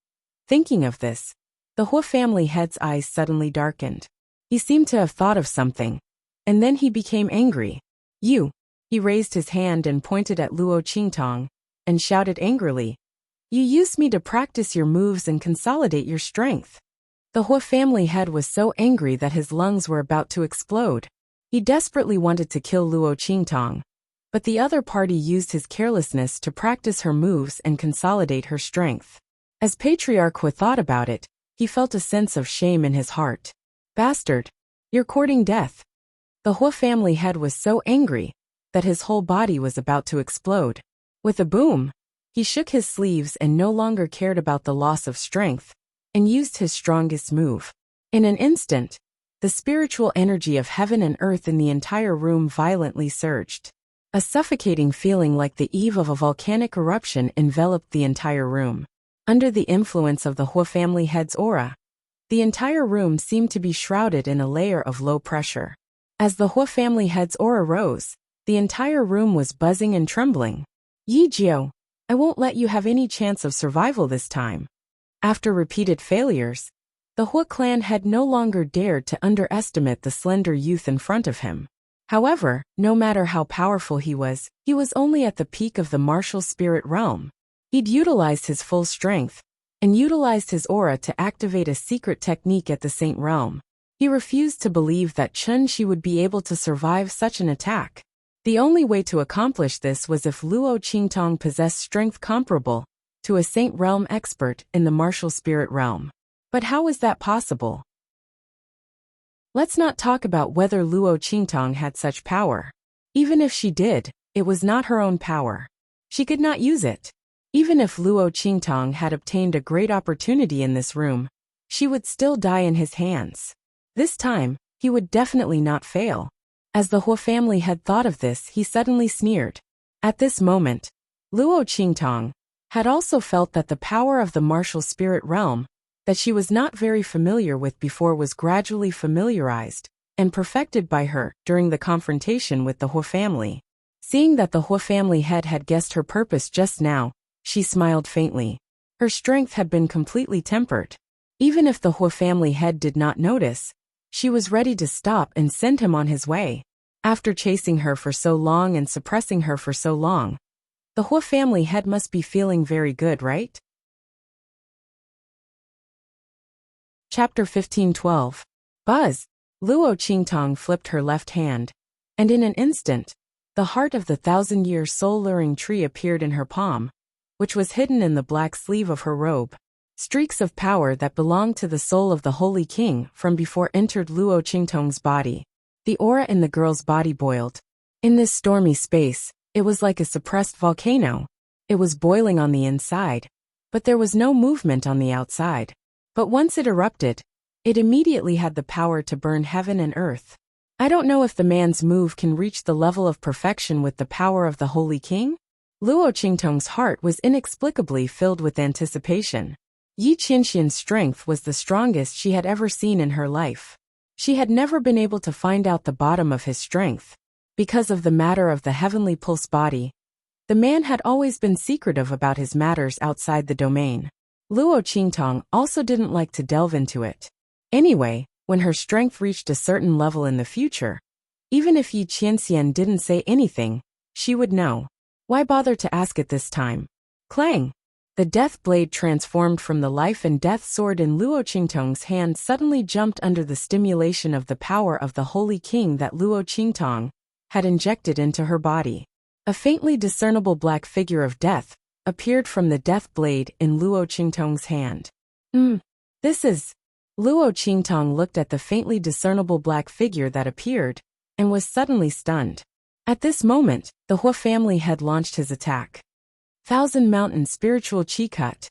Thinking of this, the Hua family head's eyes suddenly darkened. He seemed to have thought of something, and then he became angry. You! He raised his hand and pointed at Luo Qingtong, and shouted angrily, "You used me to practice your moves and consolidate your strength." The Hua family head was so angry that his lungs were about to explode. He desperately wanted to kill Luo Qingtong, but the other party used his carelessness to practice her moves and consolidate her strength. As Patriarch Hua thought about it, he felt a sense of shame in his heart. Bastard! You're courting death. The Hua family head was so angry that his whole body was about to explode. With a boom, he shook his sleeves and no longer cared about the loss of strength, and used his strongest move. In an instant, the spiritual energy of heaven and earth in the entire room violently surged. A suffocating feeling like the eve of a volcanic eruption enveloped the entire room. Under the influence of the Hua family head's aura, the entire room seemed to be shrouded in a layer of low pressure. As the Hua family head's aura rose, the entire room was buzzing and trembling. Yi Jiao, I won't let you have any chance of survival this time. After repeated failures, the Hua clan had no longer dared to underestimate the slender youth in front of him. However, no matter how powerful he was only at the peak of the martial spirit realm. He'd utilized his full strength, and utilized his aura to activate a secret technique at the Saint Realm. He refused to believe that Chun Shi would be able to survive such an attack. The only way to accomplish this was if Luo Qingtong possessed strength comparable to a Saint Realm expert in the martial spirit realm. But how was that possible? Let's not talk about whether Luo Qingtong had such power. Even if she did, it was not her own power. She could not use it. Even if Luo Qingtong had obtained a great opportunity in this room, she would still die in his hands. This time, he would definitely not fail. As the Hua family had thought of this, he suddenly sneered. At this moment, Luo Qingtong had also felt that the power of the martial spirit realm that she was not very familiar with before was gradually familiarized and perfected by her during the confrontation with the Hua family. Seeing that the Hua family head had guessed her purpose just now, she smiled faintly. Her strength had been completely tempered. Even if the Hua family head did not notice, she was ready to stop and send him on his way. After chasing her for so long and suppressing her for so long, the Hua family head must be feeling very good, right? Chapter 15:12. Buzz. Luo Qingtong flipped her left hand, and in an instant, the heart of the thousand-year soul-luring tree appeared in her palm, which was hidden in the black sleeve of her robe. Streaks of power that belonged to the soul of the Holy King from before entered Luo Qingtong's body. The aura in the girl's body boiled. In this stormy space, it was like a suppressed volcano. It was boiling on the inside, but there was no movement on the outside. But once it erupted, it immediately had the power to burn heaven and earth. I don't know if the man's move can reach the level of perfection with the power of the Holy King. Luo Qingtong's heart was inexplicably filled with anticipation. Yi Qianxian's strength was the strongest she had ever seen in her life. She had never been able to find out the bottom of his strength. Because of the matter of the heavenly pulse body, the man had always been secretive about his matters outside the domain. Luo Qingtong also didn't like to delve into it. Anyway, when her strength reached a certain level in the future, even if Yi Qianxian didn't say anything, she would know. Why bother to ask it this time? Clang! The death blade transformed from the life and death sword in Luo Qingtong's hand suddenly jumped under the stimulation of the power of the Holy King that Luo Qingtong had injected into her body. A faintly discernible black figure of death appeared from the death blade in Luo Qingtong's hand. This is... Luo Qingtong looked at the faintly discernible black figure that appeared and was suddenly stunned. At this moment, the Hua family had launched his attack. Thousand Mountain Spiritual Qi Cut.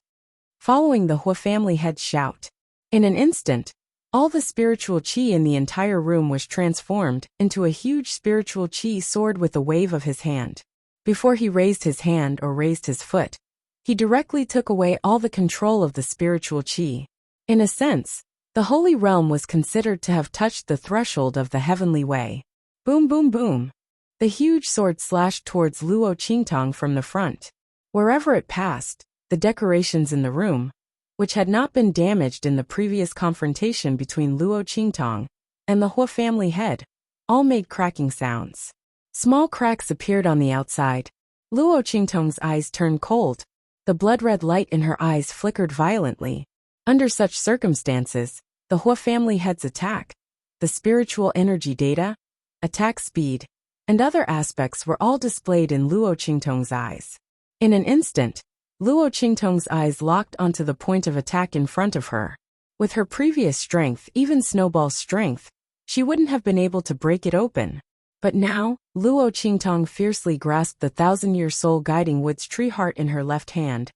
Following the Hua family head's shout. In an instant, all the spiritual qi in the entire room was transformed into a huge spiritual qi sword with a wave of his hand. Before he raised his hand or raised his foot, he directly took away all the control of the spiritual qi. In a sense, the holy realm was considered to have touched the threshold of the heavenly way. Boom boom boom. The huge sword slashed towards Luo Qingtong from the front. Wherever it passed, the decorations in the room, which had not been damaged in the previous confrontation between Luo Qingtong and the Hua family head, all made cracking sounds. Small cracks appeared on the outside. Luo Qingtong's eyes turned cold. The blood-red light in her eyes flickered violently. Under such circumstances, the Hua family head's attack, the spiritual energy data, attack speed, and other aspects were all displayed in Luo Qingtong's eyes. In an instant, Luo Qingtong's eyes locked onto the point of attack in front of her. With her previous strength, even Snowball's strength, she wouldn't have been able to break it open. But now, Luo Qingtong fiercely grasped the thousand-year soul guiding wood's tree heart in her left hand,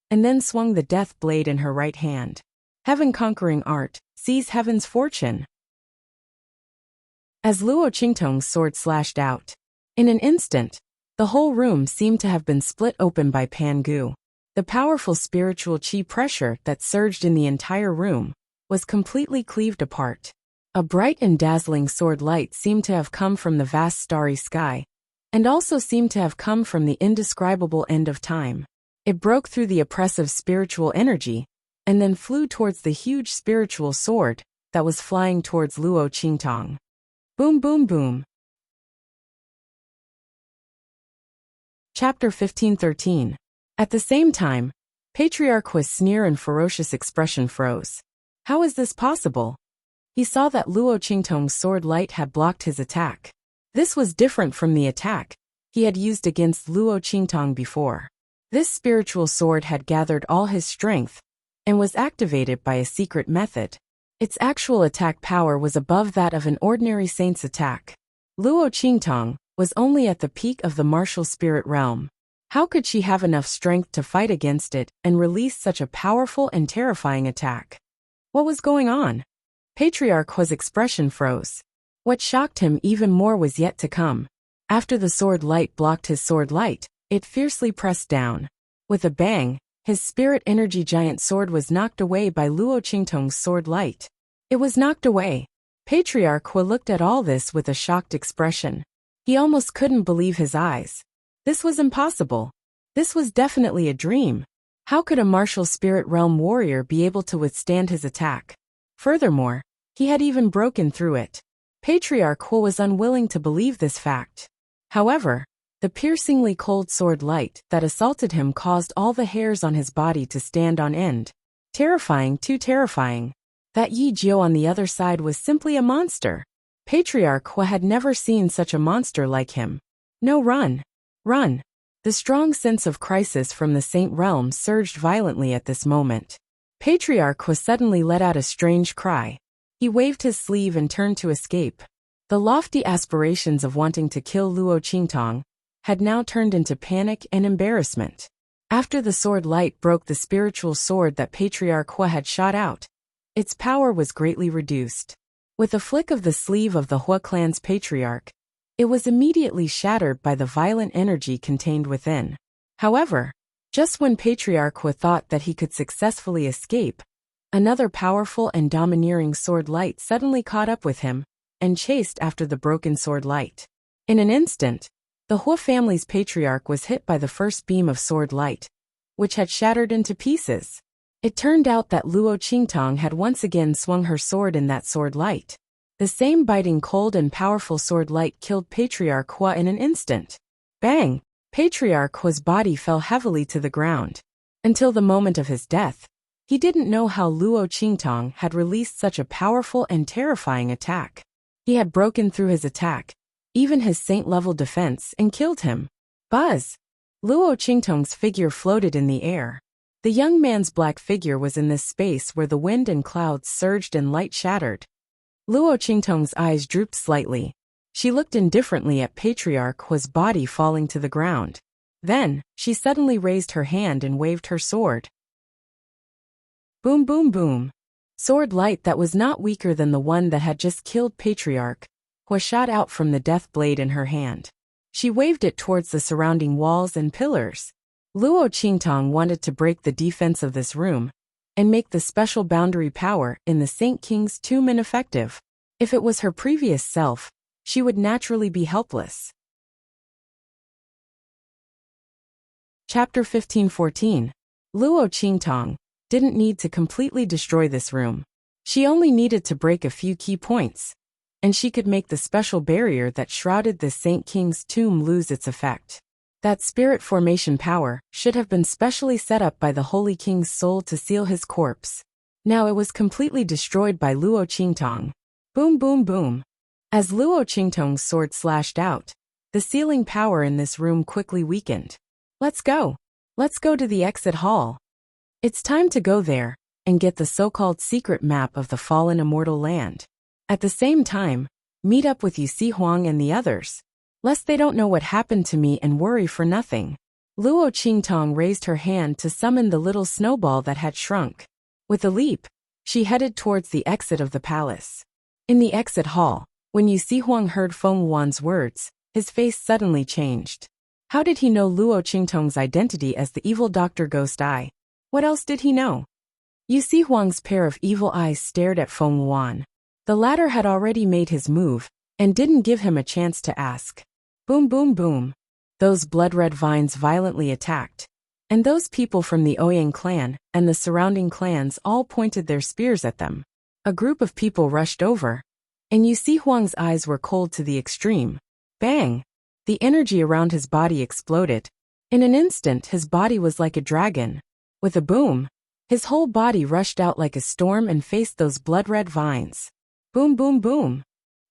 and then swung the death blade in her right hand. Heaven-conquering art, seize heaven's fortune. As Luo Qingtong's sword slashed out, in an instant, the whole room seemed to have been split open by Pangu. The powerful spiritual qi pressure that surged in the entire room was completely cleaved apart. A bright and dazzling sword light seemed to have come from the vast starry sky, and also seemed to have come from the indescribable end of time. It broke through the oppressive spiritual energy, and then flew towards the huge spiritual sword that was flying towards Luo Qingtong. Boom boom boom. Chapter 15:13. At the same time, Patriarch Hua's sneer and ferocious expression froze. How is this possible? He saw that Luo Qingtong's sword light had blocked his attack. This was different from the attack he had used against Luo Qingtong before. This spiritual sword had gathered all his strength and was activated by a secret method. Its actual attack power was above that of an ordinary saint's attack. Luo Qingtong was only at the peak of the martial spirit realm. How could she have enough strength to fight against it and release such a powerful and terrifying attack? What was going on? Patriarch Hua's expression froze. What shocked him even more was yet to come. After the sword light blocked his sword light, it fiercely pressed down. With a bang, his spirit energy giant sword was knocked away by Luo Qingtong's sword light. It was knocked away. Patriarch Hua looked at all this with a shocked expression. He almost couldn't believe his eyes. This was impossible. This was definitely a dream. How could a martial spirit realm warrior be able to withstand his attack? Furthermore, he had even broken through it. Patriarch Hua was unwilling to believe this fact. However, the piercingly cold sword light that assaulted him caused all the hairs on his body to stand on end. Terrifying, too terrifying. That Yi Jiu on the other side was simply a monster. Patriarch Hua had never seen such a monster like him. No, run! Run! The strong sense of crisis from the Saint realm surged violently at this moment. Patriarch Hua suddenly let out a strange cry. He waved his sleeve and turned to escape. The lofty aspirations of wanting to kill Luo Qingtong had now turned into panic and embarrassment. After the sword light broke the spiritual sword that Patriarch Hua had shot out, its power was greatly reduced. With a flick of the sleeve of the Hua clan's patriarch, it was immediately shattered by the violent energy contained within. However, just when Patriarch Hua thought that he could successfully escape, another powerful and domineering sword light suddenly caught up with him and chased after the broken sword light. In an instant, the Hua family's patriarch was hit by the first beam of sword light, which had shattered into pieces. It turned out that Luo Qingtong had once again swung her sword in that sword light. The same biting cold and powerful sword light killed Patriarch Hua in an instant. Bang! Patriarch Hua's body fell heavily to the ground. Until the moment of his death, he didn't know how Luo Qingtong had released such a powerful and terrifying attack. He had broken through his attack, even his saint-level defense, and killed him. Buzz! Luo Qingtong's figure floated in the air. The young man's black figure was in this space where the wind and clouds surged and light shattered. Luo Qingtong's eyes drooped slightly. She looked indifferently at Patriarch Hua's body falling to the ground. Then, she suddenly raised her hand and waved her sword. Boom boom boom. Sword light that was not weaker than the one that had just killed Patriarch Hua shot out from the death blade in her hand. She waved it towards the surrounding walls and pillars. Luo Qingtong wanted to break the defense of this room and make the special boundary power in the Saint King's tomb ineffective. If it was her previous self, she would naturally be helpless. Chapter 15:14. Luo Qingtong didn't need to completely destroy this room. She only needed to break a few key points, and she could make the special barrier that shrouded the Saint King's tomb lose its effect. That spirit formation power should have been specially set up by the Holy King's soul to seal his corpse. Now it was completely destroyed by Luo Qingtong. Boom boom boom. As Luo Qingtong's sword slashed out, the sealing power in this room quickly weakened. Let's go. Let's go to the exit hall. It's time to go there and get the so-called secret map of the fallen immortal land. At the same time, meet up with Yusi Huang and the others, lest they don't know what happened to me and worry for nothing. Luo Qingtong raised her hand to summon the little snowball that had shrunk. With a leap, she headed towards the exit of the palace. In the exit hall, when Yusi Huang heard Feng Wuan's words, his face suddenly changed. How did he know Luo Qingtong's identity as the evil Dr. Ghost Eye? What else did he know? Yusi Huang's pair of evil eyes stared at Feng Wuan. The latter had already made his move and didn't give him a chance to ask. Boom boom boom. Those blood-red vines violently attacked, and those people from the Ouyang clan and the surrounding clans all pointed their spears at them. A group of people rushed over, and Yusi Huang's eyes were cold to the extreme. Bang! The energy around his body exploded. In an instant his body was like a dragon. With a boom, his whole body rushed out like a storm and faced those blood-red vines. Boom boom boom.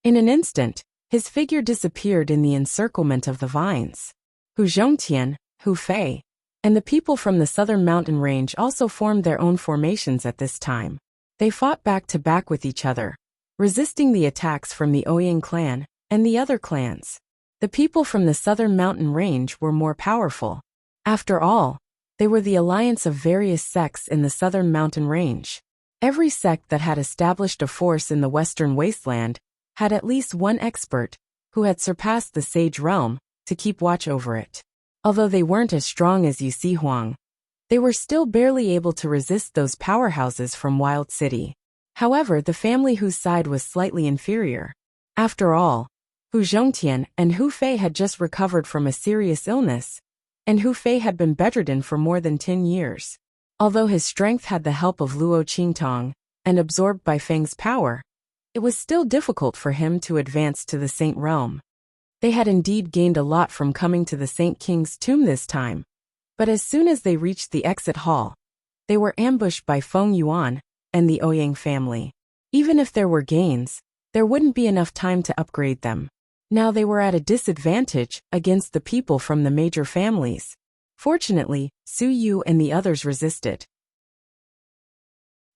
In an instant, his figure disappeared in the encirclement of the vines. Hu Zhongtian, Hu Fei, and the people from the southern mountain range also formed their own formations at this time. They fought back to back with each other, resisting the attacks from the Ouyang clan and the other clans. The people from the southern mountain range were more powerful. After all, they were the alliance of various sects in the southern mountain range. Every sect that had established a force in the western wasteland had at least one expert who had surpassed the sage realm to keep watch over it. Although they weren't as strong as Yu Huang, they were still barely able to resist those powerhouses from Wild City. However, the family whose side was slightly inferior. After all, Hu Zhongtian and Hu Fei had just recovered from a serious illness, and Hu Fei had been bedridden for more than 10 years. Although his strength had the help of Luo Qingtong and absorbed by Feng's power, it was still difficult for him to advance to the Saint Realm. They had indeed gained a lot from coming to the Saint King's tomb this time, but as soon as they reached the exit hall, they were ambushed by Feng Yuan and the Ouyang family. Even if there were gains, there wouldn't be enough time to upgrade them. Now they were at a disadvantage against the people from the major families. Fortunately, Su Yu and the others resisted.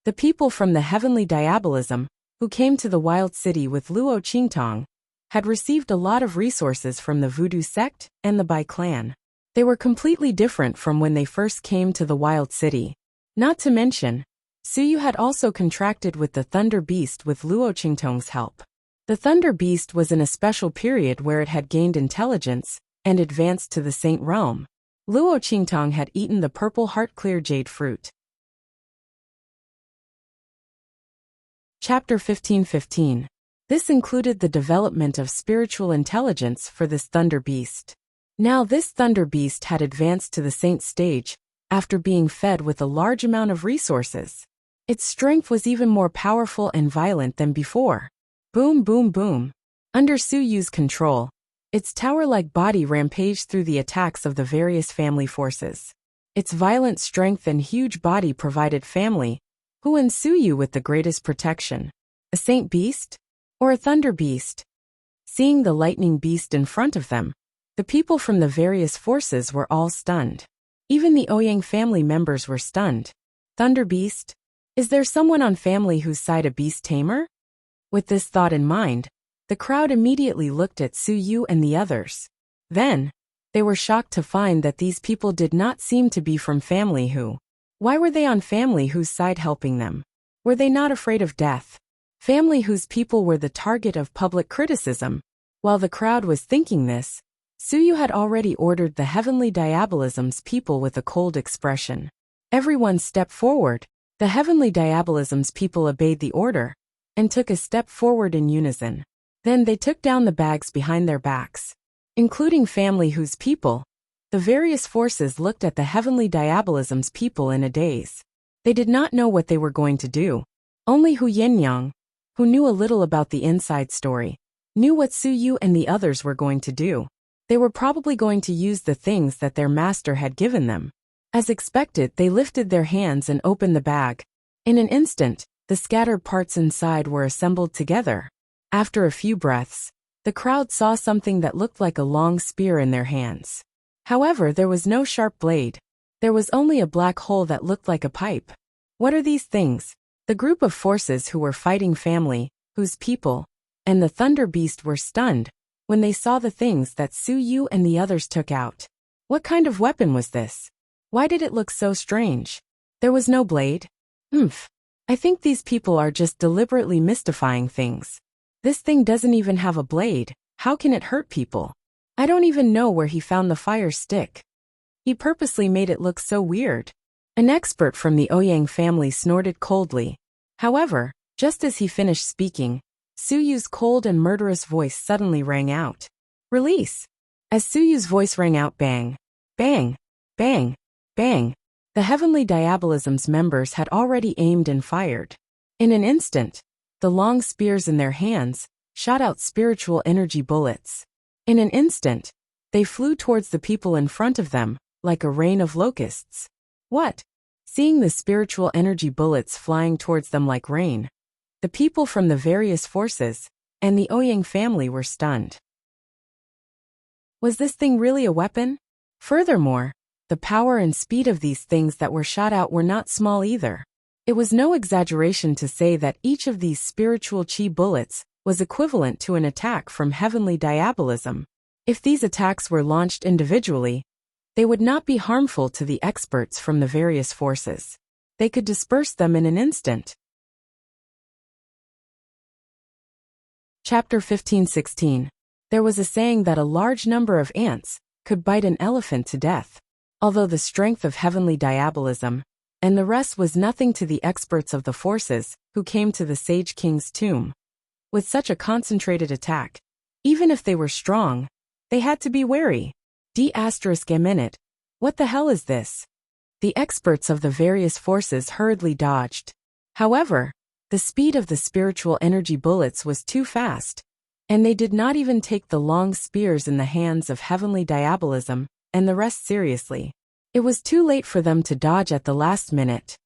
The people from the Heavenly Diabolism, who came to the Wild City with Luo Qingtong, had received a lot of resources from the Voodoo sect and the Bai clan. They were completely different from when they first came to the Wild City. Not to mention, Su Yu had also contracted with the Thunder Beast with Luo Qingtong's help. The Thunder Beast was in a special period where it had gained intelligence and advanced to the Saint Realm. Luo Qingtong had eaten the purple heart-clear jade fruit. Chapter 15:15. This included the development of spiritual intelligence for this Thunder Beast. Now this Thunder Beast had advanced to the Saint stage after being fed with a large amount of resources. Its strength was even more powerful and violent than before. Boom, boom, boom. Under Su Yu's control, its tower-like body rampaged through the attacks of the various family forces. Its violent strength and huge body provided family Hu and Su Yu with the greatest protection. A Saint Beast? Or a Thunder Beast? Seeing the lightning beast in front of them, the people from the various forces were all stunned. Even the Ouyang family members were stunned. Thunder Beast? Is there someone on family whose side a beast tamer? With this thought in mind, the crowd immediately looked at Su Yu and the others. Then, they were shocked to find that these people did not seem to be from family Hu. Why were they on family Hu's side helping them? Were they not afraid of death? Family Hu's people were the target of public criticism. While the crowd was thinking this, Su Yu had already ordered the Heavenly Diabolism's people with a cold expression. Everyone stepped forward. The Heavenly Diabolism's people obeyed the order and took a step forward in unison. Then they took down the bags behind their backs. Including family Hu's people, the various forces looked at the Heavenly Diabolism's people in a daze. They did not know what they were going to do. Only Hu Yenyang, who knew a little about the inside story, knew what Su Yu and the others were going to do. They were probably going to use the things that their master had given them. As expected, they lifted their hands and opened the bag. In an instant, the scattered parts inside were assembled together. After a few breaths, the crowd saw something that looked like a long spear in their hands. However, there was no sharp blade. There was only a black hole that looked like a pipe. What are these things? The group of forces who were fighting family Hu's people and the Thunder Beast were stunned when they saw the things that Su Yu and the others took out. What kind of weapon was this? Why did it look so strange? There was no blade. I think these people are just deliberately mystifying things. This thing doesn't even have a blade. How can it hurt people? I don't even know where he found the fire stick. He purposely made it look so weird. An expert from the Ouyang family snorted coldly. However, just as he finished speaking, Su Yu's cold and murderous voice suddenly rang out. Release! As Su Yu's voice rang out, bang, bang, bang, bang, the Heavenly Diabolism's members had already aimed and fired. In an instant, the long spears in their hands shot out spiritual energy bullets. In an instant, they flew towards the people in front of them, like a rain of locusts. What? Seeing the spiritual energy bullets flying towards them like rain, the people from the various forces and the Ouyang family were stunned. Was this thing really a weapon? Furthermore, the power and speed of these things that were shot out were not small either. It was no exaggeration to say that each of these spiritual chi bullets was equivalent to an attack from heavenly diabolism. If these attacks were launched individually, they would not be harmful to the experts from the various forces. They could disperse them in an instant. Chapter 15:16. There was a saying that a large number of ants could bite an elephant to death. Although the strength of heavenly diabolism and the rest was nothing to the experts of the forces who came to the Sage King's tomb. With such a concentrated attack, even if they were strong, they had to be wary. D***. What the hell is this? The experts of the various forces hurriedly dodged. However, the speed of the spiritual energy bullets was too fast, and they did not even take the long spears in the hands of heavenly diabolism and the rest seriously. It was too late for them to dodge at the last minute.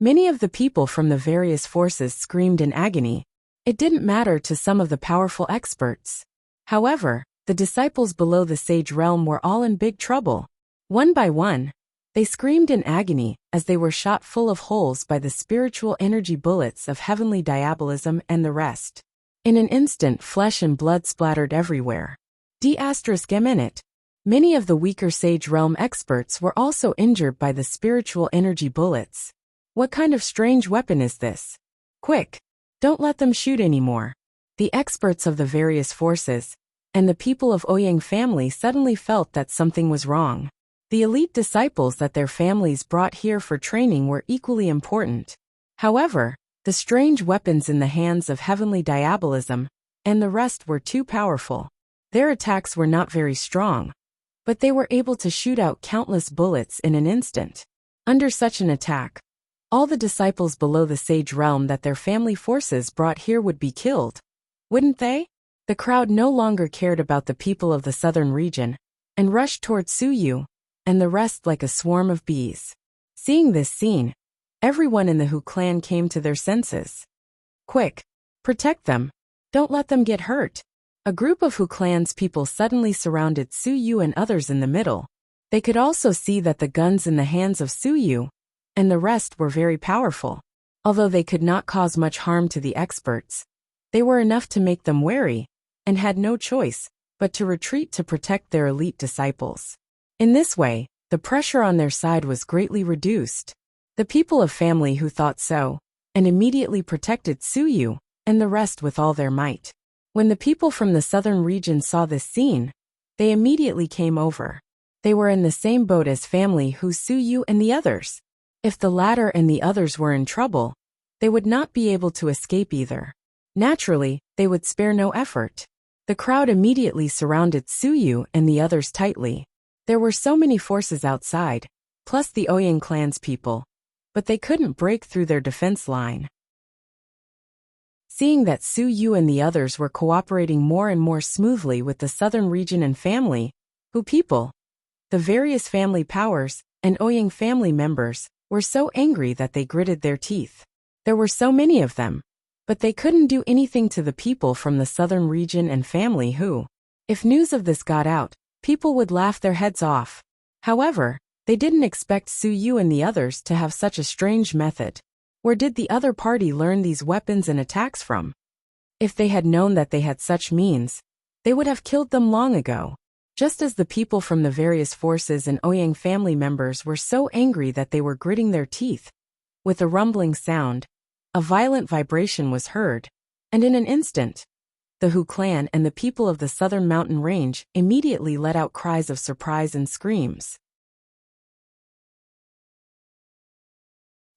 Many of the people from the various forces screamed in agony. It didn't matter to some of the powerful experts. However, the disciples below the sage realm were all in big trouble. One by one, they screamed in agony as they were shot full of holes by the spiritual energy bullets of heavenly diabolism and the rest. In an instant, flesh and blood splattered everywhere. D***. Many of the weaker Sage Realm experts were also injured by the spiritual energy bullets. What kind of strange weapon is this? Quick! Don't let them shoot anymore. The experts of the various forces and the people of Ouyang family suddenly felt that something was wrong. The elite disciples that their families brought here for training were equally important. However, the strange weapons in the hands of heavenly diabolism and the rest were too powerful. Their attacks were not very strong, but they were able to shoot out countless bullets in an instant. Under such an attack, all the disciples below the Sage Realm that their family forces brought here would be killed, wouldn't they? The crowd no longer cared about the people of the southern region and rushed toward Suyu and the rest like a swarm of bees. Seeing this scene, everyone in the Hu clan came to their senses. Quick! Protect them! Don't let them get hurt! A group of Hu clan's people suddenly surrounded Suyu and others in the middle. They could also see that the guns in the hands of Suyu and the rest were very powerful. Although they could not cause much harm to the experts, they were enough to make them wary and had no choice but to retreat to protect their elite disciples. In this way, the pressure on their side was greatly reduced. The people of family who thought so and immediately protected Suyu and the rest with all their might. When the people from the southern region saw this scene, they immediately came over. They were in the same boat as family who Suyu and the others. If the latter and the others were in trouble, they would not be able to escape either. Naturally, they would spare no effort. The crowd immediately surrounded Suyu and the others tightly. There were so many forces outside, plus the Ouyang clan's people, but they couldn't break through their defense line. Seeing that Suyu and the others were cooperating more and more smoothly with the southern region and family, Hu people, the various family powers, and Ouyang family members, were so angry that they gritted their teeth. There were so many of them, but they couldn't do anything to the people from the southern region and family who, if news of this got out, people would laugh their heads off. However, they didn't expect Suyu and the others to have such a strange method. Where did the other party learn these weapons and attacks from? If they had known that they had such means, they would have killed them long ago. Just as the people from the various forces and Ouyang family members were so angry that they were gritting their teeth, with a rumbling sound, a violent vibration was heard, and in an instant, the Hu clan and the people of the southern mountain range immediately let out cries of surprise and screams.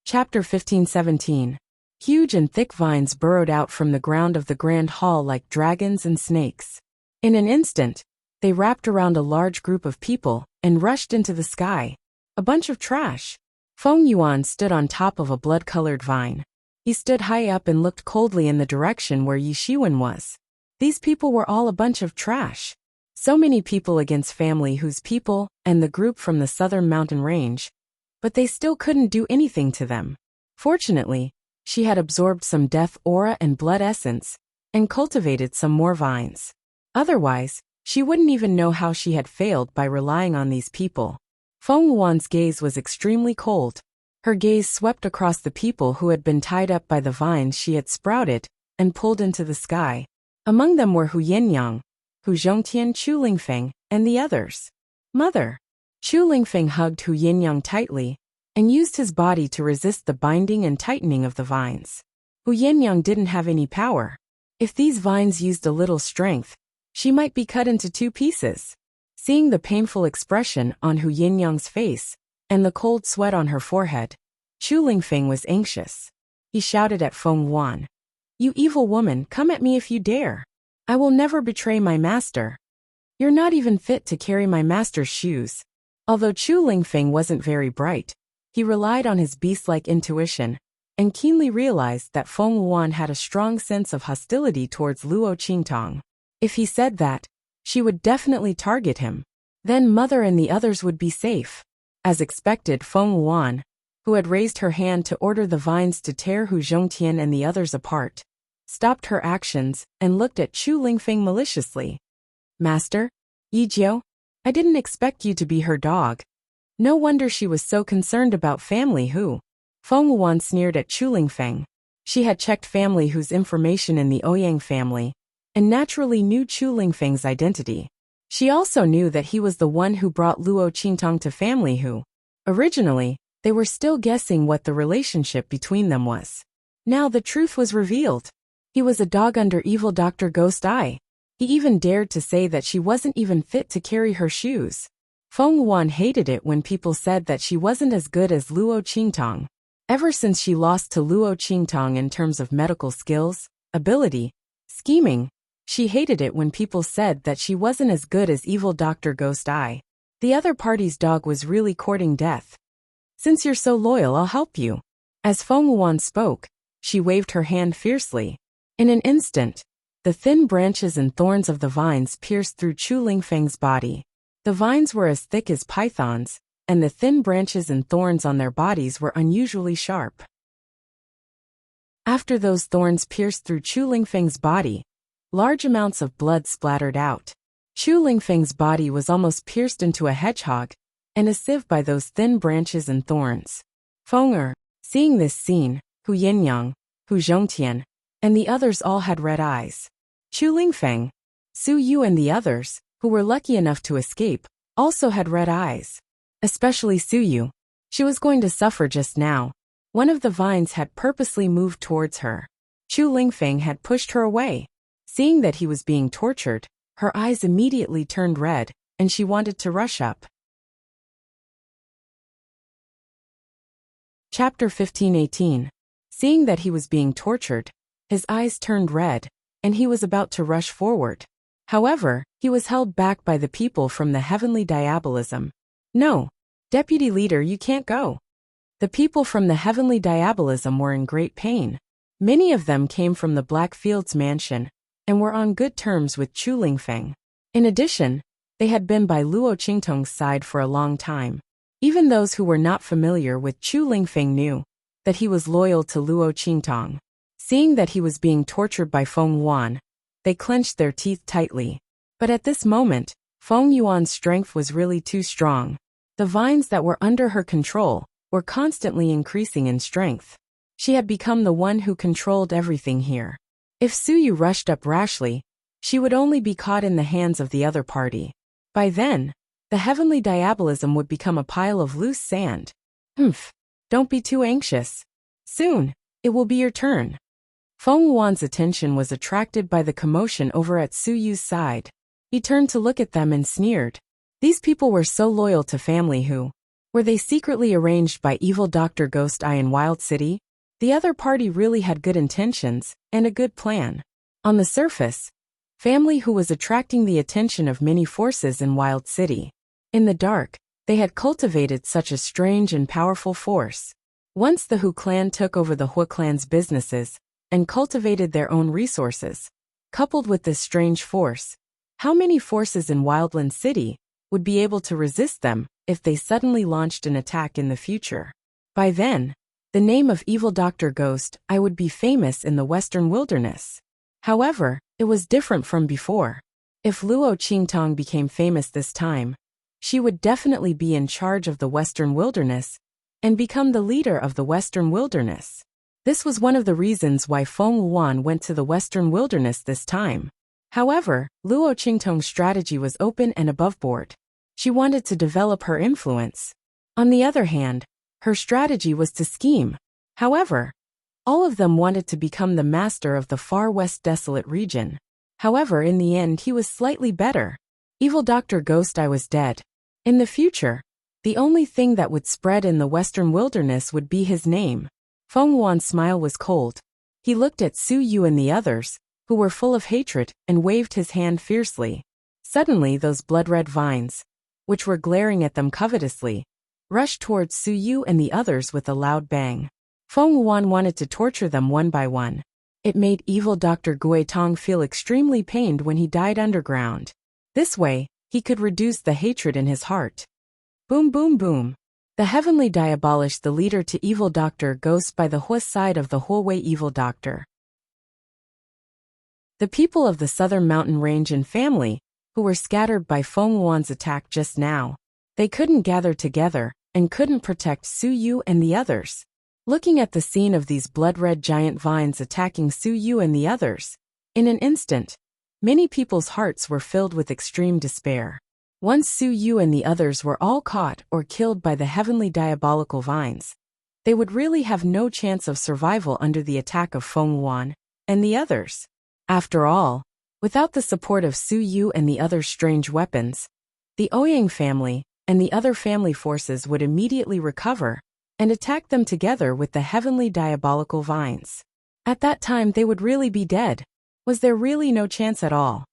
Chapter 15:17. Huge and thick vines burrowed out from the ground of the grand hall like dragons and snakes. In an instant, they wrapped around a large group of people and rushed into the sky. A bunch of trash. Feng Yuan stood on top of a blood-colored vine. He stood high up and looked coldly in the direction where Yi Shiwen was. These people were all a bunch of trash. So many people against family whose people and the group from the southern mountain range, but they still couldn't do anything to them. Fortunately, she had absorbed some death aura and blood essence, and cultivated some more vines. Otherwise, she wouldn't even know how she had failed by relying on these people. Feng Yuan's gaze was extremely cold. Her gaze swept across the people who had been tied up by the vines she had sprouted and pulled into the sky. Among them were Hu Yinyang, Hu Zhongtian, Chu Lingfeng, and the others. Mother! Chu Lingfeng hugged Hu Yinyang tightly and used his body to resist the binding and tightening of the vines. Hu Yinyang didn't have any power. If these vines used a little strength, she might be cut into 2 pieces. Seeing the painful expression on Hu Yinyang's face and the cold sweat on her forehead, Chu Lingfeng was anxious. He shouted at Feng Yuan, "You evil woman, come at me if you dare. I will never betray my master. You're not even fit to carry my master's shoes." Although Chu Lingfeng wasn't very bright, he relied on his beast-like intuition and keenly realized that Feng Yuan had a strong sense of hostility towards Luo Qingtong. If he said that, she would definitely target him. Then Mother and the others would be safe. As expected, Feng Yuan, who had raised her hand to order the vines to tear Hu Zhongtian and the others apart, stopped her actions and looked at Chu Lingfeng maliciously. "Master? Yi Jiu? I didn't expect you to be her dog." No wonder she was so concerned about family Hu. Feng Yuan sneered at Chu Lingfeng. She had checked family Hu's information in the Ouyang family, and naturally knew Chu Lingfeng's identity. She also knew that he was the one who brought Luo Qingtong to family Hu. Originally, they were still guessing what the relationship between them was. Now the truth was revealed. He was a dog under evil Dr. Ghost Eye. He even dared to say that she wasn't even fit to carry her shoes. Feng Yuan hated it when people said that she wasn't as good as Luo Qingtong. Ever since she lost to Luo Qingtong in terms of medical skills, ability, scheming, she hated it when people said that she wasn't as good as evil Dr. Ghost Eye. The other party's dog was really courting death. "Since you're so loyal, I'll help you." As Feng Yuan spoke, she waved her hand fiercely. In an instant, the thin branches and thorns of the vines pierced through Chu Lingfeng's body. The vines were as thick as pythons, and the thin branches and thorns on their bodies were unusually sharp. After those thorns pierced through Chu Lingfeng's body, large amounts of blood splattered out. Chu Lingfeng's body was almost pierced into a hedgehog and a sieve by those thin branches and thorns. Feng seeing this scene, Hu Yinyang, Hu Zhongtian, and the others all had red eyes. Chu Lingfeng, Su Yu and the others, who were lucky enough to escape, also had red eyes. Especially Su Yu. She was going to suffer just now. One of the vines had purposely moved towards her. Chu Lingfeng had pushed her away. Seeing that he was being tortured, her eyes immediately turned red, and she wanted to rush up. Chapter 15:18. Seeing that he was being tortured, his eyes turned red, and he was about to rush forward. However, he was held back by the people from the heavenly diabolism. "No, Deputy Leader, you can't go." The people from the heavenly diabolism were in great pain. Many of them came from the Blackfields mansion and were on good terms with Chu Lingfeng. In addition, they had been by Luo Qingtong's side for a long time. Even those who were not familiar with Chu Lingfeng knew that he was loyal to Luo Qingtong. Seeing that he was being tortured by Feng Yuan, they clenched their teeth tightly. But at this moment, Feng Yuan's strength was really too strong. The vines that were under her control were constantly increasing in strength. She had become the one who controlled everything here. If Su Yu rushed up rashly, she would only be caught in the hands of the other party. By then, the heavenly diabolism would become a pile of loose sand. Don't be too anxious. Soon, it will be your turn. Feng Yuan's attention was attracted by the commotion over at Su Yu's side. He turned to look at them and sneered. These people were so loyal to family Hu. Were they secretly arranged by evil Dr. Ghost Eye in Wild City? The other party really had good intentions and a good plan. On the surface, family Hu was attracting the attention of many forces in Wild City. In the dark, they had cultivated such a strange and powerful force. Once the Hu clan took over the Hu clan's businesses and cultivated their own resources, coupled with this strange force, how many forces in Wildland City would be able to resist them if they suddenly launched an attack in the future? By then, the name of evil Dr. Ghost Eye would be famous in the Western Wilderness. However, it was different from before. If Luo Qingtong became famous this time, she would definitely be in charge of the Western Wilderness and become the leader of the Western Wilderness. This was one of the reasons why Feng Wuan went to the Western Wilderness this time. However, Luo Qingtong's strategy was open and aboveboard. She wanted to develop her influence. On the other hand, her strategy was to scheme. However, all of them wanted to become the master of the far west desolate region. However, in the end he was slightly better. Evil Dr. Ghost Eye was dead. In the future, the only thing that would spread in the Western Wilderness would be his name. Feng Wuan's smile was cold. He looked at Su Yu and the others, who were full of hatred, and waved his hand fiercely. Suddenly those blood-red vines, which were glaring at them covetously, rushed towards Su Yu and the others with a loud bang. Feng Wuan wanted to torture them one by one. It made evil Dr. Gui Tong feel extremely pained when he died underground. This way, he could reduce the hatred in his heart. Boom boom boom. The heavenly die abolished the leader to evil Dr. Ghost by the Huo side of the Huowei evil doctor. The people of the southern mountain range and family, who were scattered by Feng Wuan's attack just now, they couldn't gather together and couldn't protect Su Yu and the others. Looking at the scene of these blood-red giant vines attacking Su Yu and the others, in an instant, many people's hearts were filled with extreme despair. Once Su Yu and the others were all caught or killed by the heavenly diabolical vines, they would really have no chance of survival under the attack of Feng Wuan and the others. After all, without the support of Su Yu and the other strange weapons, the Ouyang family and the other family forces would immediately recover and attack them together with the heavenly diabolical vines. At that time they would really be dead. Was there really no chance at all?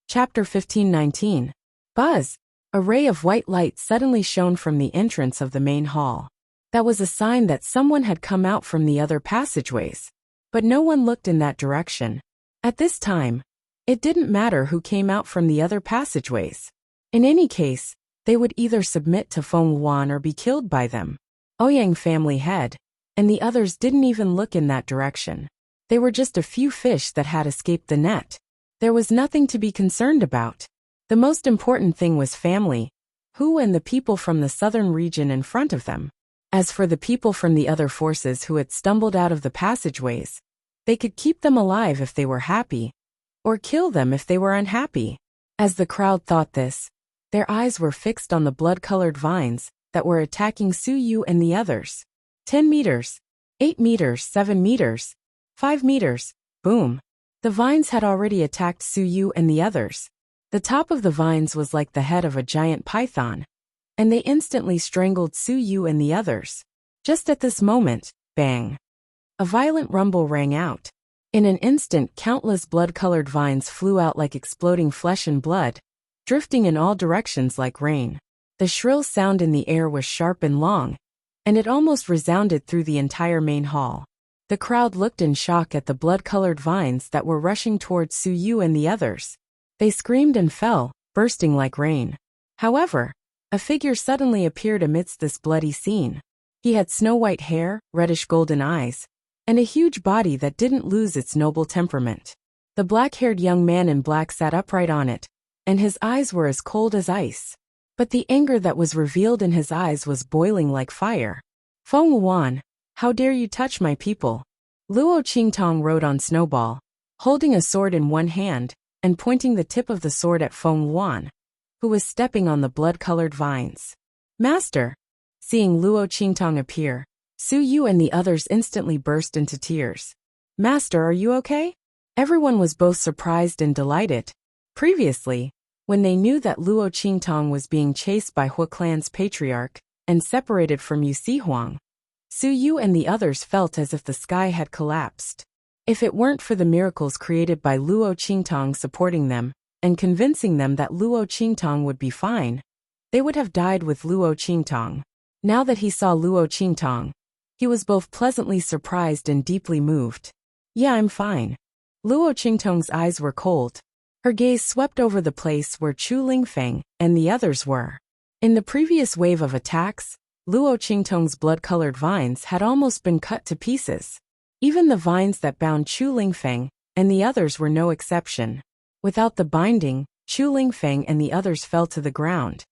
Chapter 15:19. Buzz! A ray of white light suddenly shone from the entrance of the main hall. That was a sign that someone had come out from the other passageways. But no one looked in that direction. At this time, it didn't matter who came out from the other passageways. In any case, they would either submit to Feng Wuan or be killed by them. Ouyang family head, and the others didn't even look in that direction. They were just a few fish that had escaped the net. There was nothing to be concerned about. The most important thing was family, who and the people from the southern region in front of them. As for the people from the other forces who had stumbled out of the passageways, they could keep them alive if they were happy, or kill them if they were unhappy. As the crowd thought this, their eyes were fixed on the blood-colored vines that were attacking Su Yu and the others. 10 meters, 8 meters, 7 meters, 5 meters, boom. The vines had already attacked Su Yu and the others. The top of the vines was like the head of a giant python, and they instantly strangled Su Yu and the others. Just at this moment, bang! A violent rumble rang out. In an instant, countless blood-colored vines flew out like exploding flesh and blood, drifting in all directions like rain. The shrill sound in the air was sharp and long, and it almost resounded through the entire main hall. The crowd looked in shock at the blood-colored vines that were rushing towards Su Yu and the others. They screamed and fell, bursting like rain. However, a figure suddenly appeared amidst this bloody scene. He had snow-white hair, reddish-golden eyes, and a huge body that didn't lose its noble temperament. The black-haired young man in black sat upright on it, and his eyes were as cold as ice. But the anger that was revealed in his eyes was boiling like fire. Feng Wuan, how dare you touch my people? Luo Qingtong rode on Snowball, holding a sword in one hand, and pointing the tip of the sword at Feng Wuan, who was stepping on the blood-colored vines. Master! Seeing Luo Qingtong appear, Su Yu and the others instantly burst into tears. Master, are you okay? Everyone was both surprised and delighted. Previously, when they knew that Luo Qingtong was being chased by Huo Clan's patriarch and separated from Yu Huang, Su Yu and the others felt as if the sky had collapsed. If it weren't for the miracles created by Luo Qingtong supporting them and convincing them that Luo Qingtong would be fine, they would have died with Luo Qingtong. Now that he saw Luo Qingtong, he was both pleasantly surprised and deeply moved. Yeah, I'm fine. Luo Qingtong's eyes were cold. Her gaze swept over the place where Chu Lingfeng and the others were. In the previous wave of attacks, Luo Qingtong's blood-colored vines had almost been cut to pieces. Even the vines that bound Chu Lingfeng and the others were no exception. Without the binding, Chu Lingfeng and the others fell to the ground.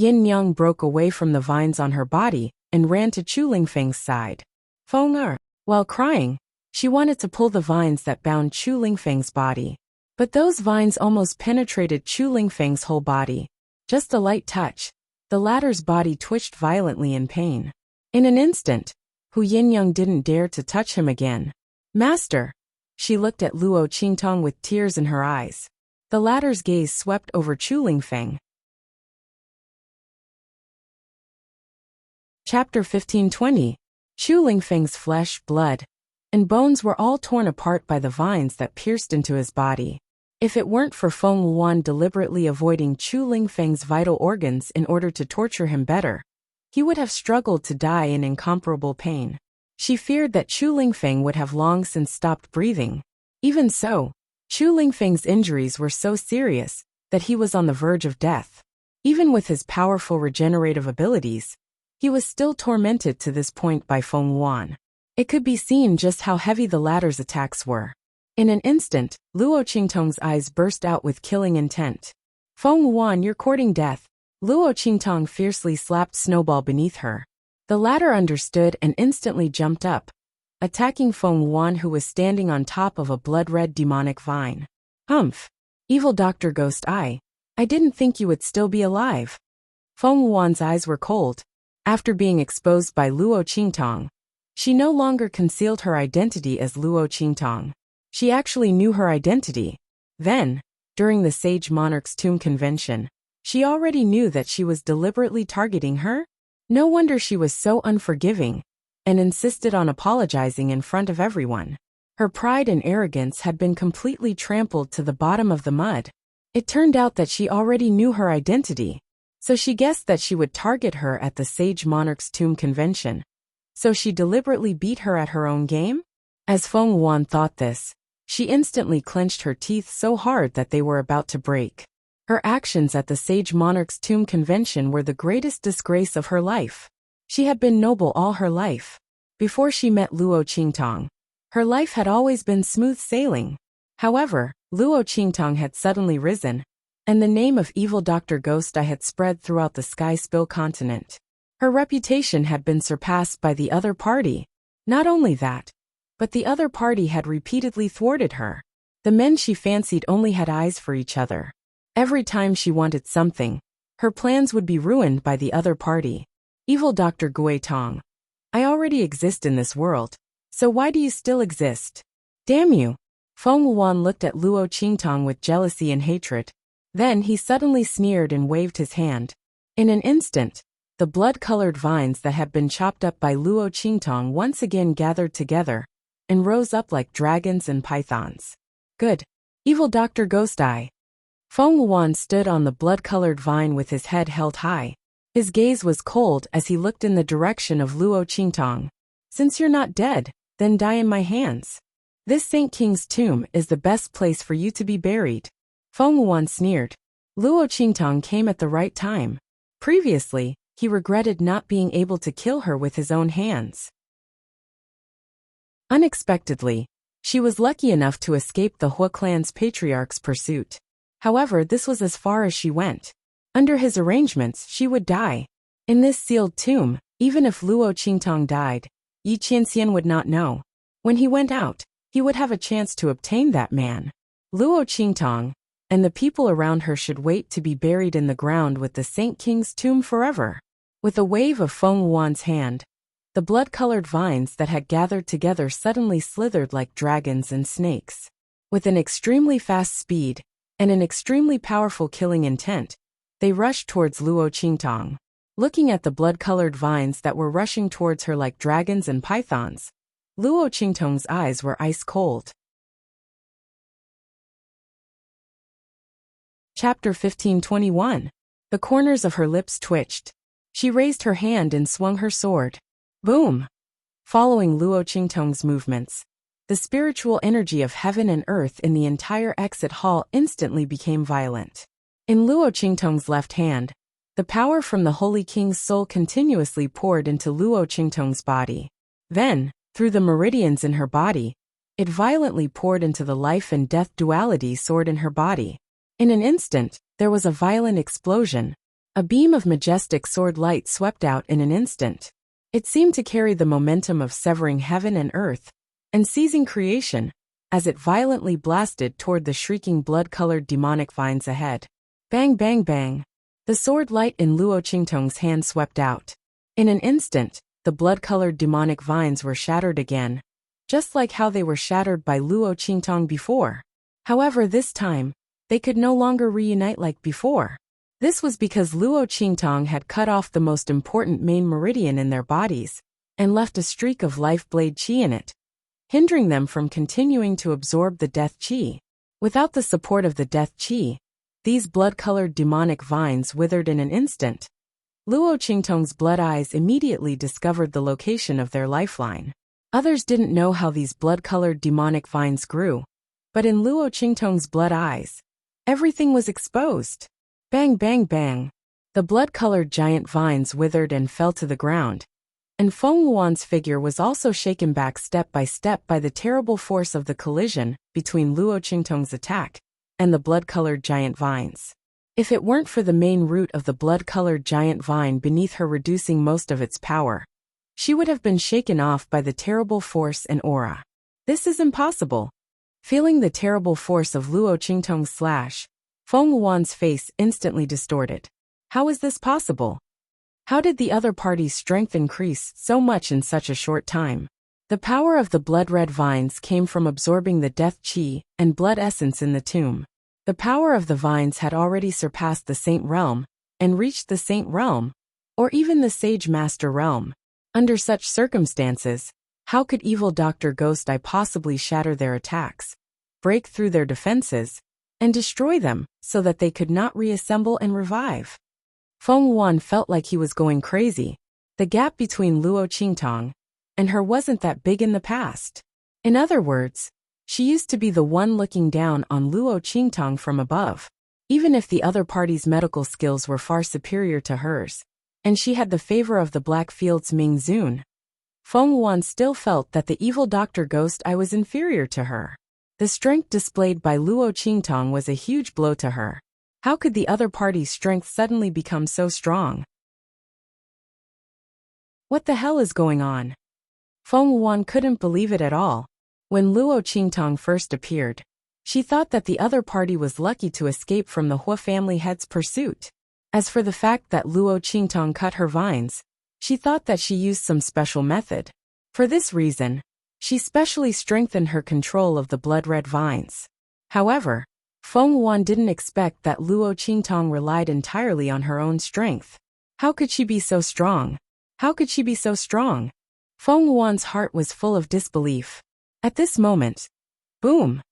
Yin Yang broke away from the vines on her body and ran to Chu Lingfeng's side. Feng Er, while crying, she wanted to pull the vines that bound Chu Lingfeng's body. But those vines almost penetrated Chu Lingfeng's whole body. Just a light touch, the latter's body twitched violently in pain. In an instant, Hu Yinyang didn't dare to touch him again. Master! She looked at Luo Qingtong with tears in her eyes. The latter's gaze swept over Chu Lingfeng. Chapter 1520. Chu Lingfeng's flesh, blood, and bones were all torn apart by the vines that pierced into his body. If it weren't for Feng Wuan deliberately avoiding Chu Lingfeng's vital organs in order to torture him better, he would have struggled to die in incomparable pain. She feared that Chu Lingfeng would have long since stopped breathing. Even so, Chu Lingfeng's injuries were so serious that he was on the verge of death. Even with his powerful regenerative abilities, he was still tormented to this point by Feng Wuan. It could be seen just how heavy the latter's attacks were. In an instant, Luo Qingtong's eyes burst out with killing intent. Feng Wuan, you're courting death. Luo Qingtong fiercely slapped Snowball beneath her. The latter understood and instantly jumped up, attacking Feng Wuan, who was standing on top of a blood-red demonic vine. Humph! Evil Dr. Ghost Eye, I didn't think you would still be alive. Feng Wuan's eyes were cold. After being exposed by Luo Qingtong, she no longer concealed her identity as Luo Qingtong. She actually knew her identity. Then, during the Sage Monarch's Tomb Convention, she already knew that she was deliberately targeting her. No wonder she was so unforgiving and insisted on apologizing in front of everyone. Her pride and arrogance had been completely trampled to the bottom of the mud. It turned out that she already knew her identity, so she guessed that she would target her at the Sage Monarch's Tomb Convention. So she deliberately beat her at her own game? As Feng Wuan thought this, she instantly clenched her teeth so hard that they were about to break. Her actions at the Sage Monarch's Tomb Convention were the greatest disgrace of her life. She had been noble all her life. Before she met Luo Qingtong, her life had always been smooth sailing. However, Luo Qingtong had suddenly risen, and the name of evil Dr. Ghost Eye had spread throughout the Sky Spill continent. Her reputation had been surpassed by the other party. Not only that, but the other party had repeatedly thwarted her. The men she fancied only had eyes for each other. Every time she wanted something, her plans would be ruined by the other party. Evil Dr. Gui Tong, I already exist in this world, so why do you still exist? Damn you! Feng Wuan looked at Luo Qingtong with jealousy and hatred. Then he suddenly sneered and waved his hand. In an instant, the blood-colored vines that had been chopped up by Luo Qingtong once again gathered together and rose up like dragons and pythons. Good. Evil Dr. Ghost Eye. Feng Wuan stood on the blood-colored vine with his head held high. His gaze was cold as he looked in the direction of Luo Qingtong. Since you're not dead, then die in my hands. This Saint King's tomb is the best place for you to be buried. Feng Wuan sneered. Luo Qingtong came at the right time. Previously, he regretted not being able to kill her with his own hands. Unexpectedly, she was lucky enough to escape the Hua clan's patriarch's pursuit. However, this was as far as she went. Under his arrangements, she would die. In this sealed tomb, even if Luo Qingtong died, Yi Qianxian would not know. When he went out, he would have a chance to obtain that man. Luo Qingtong and the people around her should wait to be buried in the ground with the Saint King's tomb forever. With a wave of Feng Wuan's hand, the blood-colored vines that had gathered together suddenly slithered like dragons and snakes. With an extremely fast speed and an extremely powerful killing intent, they rushed towards Luo Qingtong. Looking at the blood-colored vines that were rushing towards her like dragons and pythons, Luo Qingtong's eyes were ice cold. Chapter 1521. The corners of her lips twitched. She raised her hand and swung her sword. Boom! Following Luo Qingtong's movements, the spiritual energy of heaven and earth in the entire exit hall instantly became violent. In Luo Qingtong's left hand, the power from the Holy King's soul continuously poured into Luo Qingtong's body. Then, through the meridians in her body, it violently poured into the life and death duality sword in her body. In an instant, there was a violent explosion. A beam of majestic sword light swept out in an instant. It seemed to carry the momentum of severing heaven and earth, and seizing creation, as it violently blasted toward the shrieking blood-colored demonic vines ahead. Bang bang bang. The sword light in Luo Qingtong's hand swept out. In an instant, the blood-colored demonic vines were shattered again, just like how they were shattered by Luo Qingtong before. However, this time, they could no longer reunite like before. This was because Luo Qingtong had cut off the most important main meridian in their bodies, and left a streak of life-blade qi in it, hindering them from continuing to absorb the death qi. Without the support of the death qi, these blood-colored demonic vines withered in an instant. Luo Qingtong's blood eyes immediately discovered the location of their lifeline. Others didn't know how these blood-colored demonic vines grew, but in Luo Qingtong's blood eyes, everything was exposed. Bang bang bang. The blood-colored giant vines withered and fell to the ground, and Feng Wuan's figure was also shaken back step by the terrible force of the collision between Luo Qingtong's attack and the blood-colored giant vines. If it weren't for the main root of the blood-colored giant vine beneath her reducing most of its power, she would have been shaken off by the terrible force and aura. This is impossible. Feeling the terrible force of Luo Qingtong's slash, Feng Wuan's face instantly distorted. How is this possible? How did the other party's strength increase so much in such a short time? The power of the blood-red vines came from absorbing the death qi and blood essence in the tomb. The power of the vines had already surpassed the Saint Realm, and reached the Saint Realm, or even the Sage Master Realm. Under such circumstances, how could evil Dr. Ghost Eye possibly shatter their attacks, break through their defenses, and destroy them so that they could not reassemble and revive? Feng Wuan felt like he was going crazy. The gap between Luo Qingtong and her wasn't that big in the past. In other words, she used to be the one looking down on Luo Qingtong from above, even if the other party's medical skills were far superior to hers, and she had the favor of the Blackfield's Ming Zun. Feng Wuan still felt that the evil Dr. Ghost Eye was inferior to her. The strength displayed by Luo Qingtong was a huge blow to her. How could the other party's strength suddenly become so strong? What the hell is going on? Feng Wuan couldn't believe it at all. When Luo Qingtong first appeared, she thought that the other party was lucky to escape from the Hua family head's pursuit. As for the fact that Luo Qingtong cut her vines, she thought that she used some special method. For this reason, she specially strengthened her control of the blood-red vines. However, Feng Wuan didn't expect that Luo Qingtong relied entirely on her own strength. How could she be so strong? How could she be so strong? Feng Wuan's heart was full of disbelief. At this moment, boom!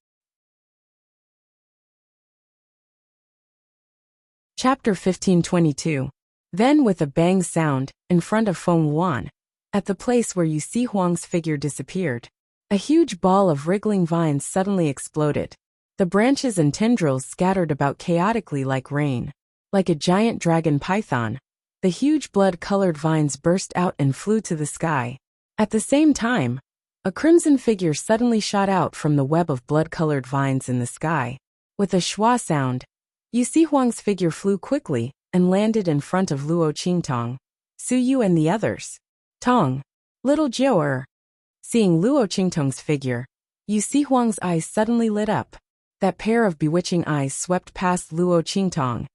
Chapter 1522. Then with a bang sound, in front of Feng Wuan, at the place where Yu Si Huang's figure disappeared, a huge ball of wriggling vines suddenly exploded. The branches and tendrils scattered about chaotically like rain. Like a giant dragon python, the huge blood-colored vines burst out and flew to the sky. At the same time, a crimson figure suddenly shot out from the web of blood-colored vines in the sky. With a schwa sound, Yu Si Huang's figure flew quickly and landed in front of Luo Qingtong, Su Yu and the others. Tong, little Jiao. Seeing Luo Qingtong's figure, Yu Si Huang's eyes suddenly lit up. That pair of bewitching eyes swept past Luo Qingtong,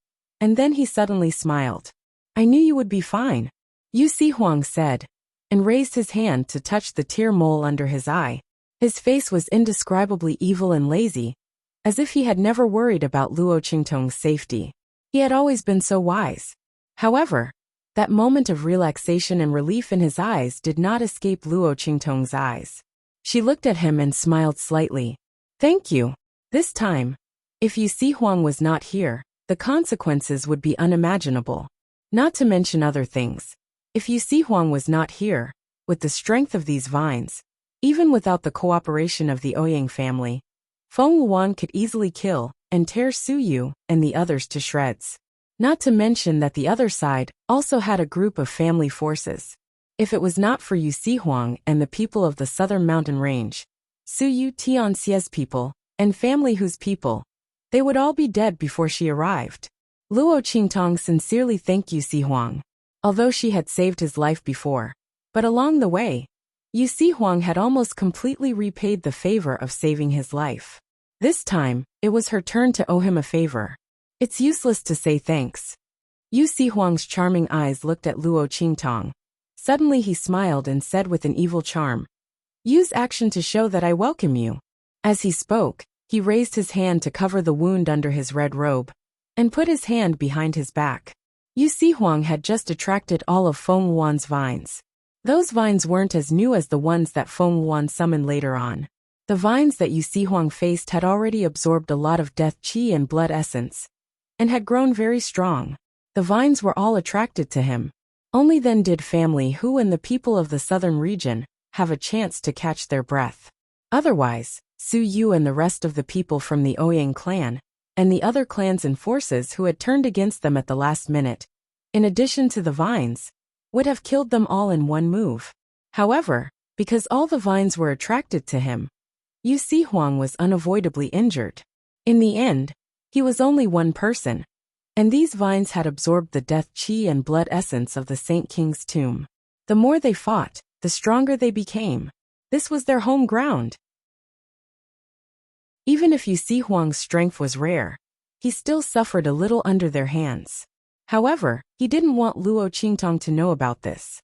and then he suddenly smiled. I knew you would be fine, Yu Si Huang said, and raised his hand to touch the tear mole under his eye. His face was indescribably evil and lazy, as if he had never worried about Luo Qingtong's safety. He had always been so wise. However, that moment of relaxation and relief in his eyes did not escape Luo Qingtong's eyes. She looked at him and smiled slightly. Thank you. This time, if Yu Si Huang was not here, the consequences would be unimaginable. Not to mention other things. If Yu Si Huang was not here, with the strength of these vines, even without the cooperation of the Ouyang family, Feng Wuan could easily kill and tear Su Yu and the others to shreds. Not to mention that the other side also had a group of family forces. If it was not for Yu Si Huang and the people of the southern mountain range, Su Yu Tianxia's people, and family whose people, they would all be dead before she arrived. Luo Qingtong sincerely thanked Yu Huang, although she had saved his life before. But along the way, Yu Huang had almost completely repaid the favor of saving his life. This time, it was her turn to owe him a favor. It's useless to say thanks. Yu Huang's charming eyes looked at Luo Qingtong. Suddenly he smiled and said with an evil charm, "Use action to show that I welcome you." As he spoke, he raised his hand to cover the wound under his red robe, and put his hand behind his back. Yu Huang had just attracted all of Feng Wuan's vines. Those vines weren't as new as the ones that Feng Wuan summoned later on. The vines that Yu Huang faced had already absorbed a lot of death qi and blood essence, and had grown very strong. The vines were all attracted to him. Only then did family Hu and the people of the southern region have a chance to catch their breath. Otherwise, Su Yu and the rest of the people from the Ouyang clan, and the other clans and forces who had turned against them at the last minute, in addition to the vines, would have killed them all in one move. However, because all the vines were attracted to him, Yu Huang was unavoidably injured. In the end, he was only one person, and these vines had absorbed the death qi and blood essence of the Saint King's tomb. The more they fought, the stronger they became. This was their home ground. Even if Yu Huang's strength was rare, he still suffered a little under their hands. However, he didn't want Luo Qingtong to know about this.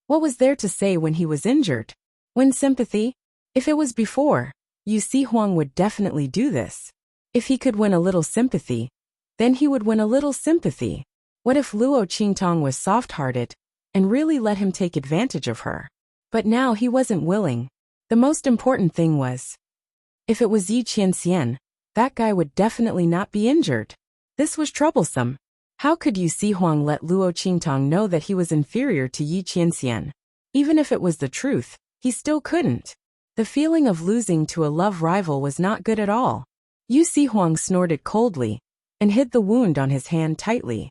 What was there to say when he was injured? Win sympathy? If it was before, Yu Huang would definitely do this. If he could win a little sympathy, then he would win a little sympathy. What if Luo Qingtong was soft-hearted and really let him take advantage of her? But now he wasn't willing. The most important thing was, if it was Yi Qianxian, that guy would definitely not be injured. This was troublesome. How could Yu Huang let Luo Qingtong know that he was inferior to Yi Qianxian? Even if it was the truth, he still couldn't. The feeling of losing to a love rival was not good at all. Yu Huang snorted coldly and hid the wound on his hand tightly.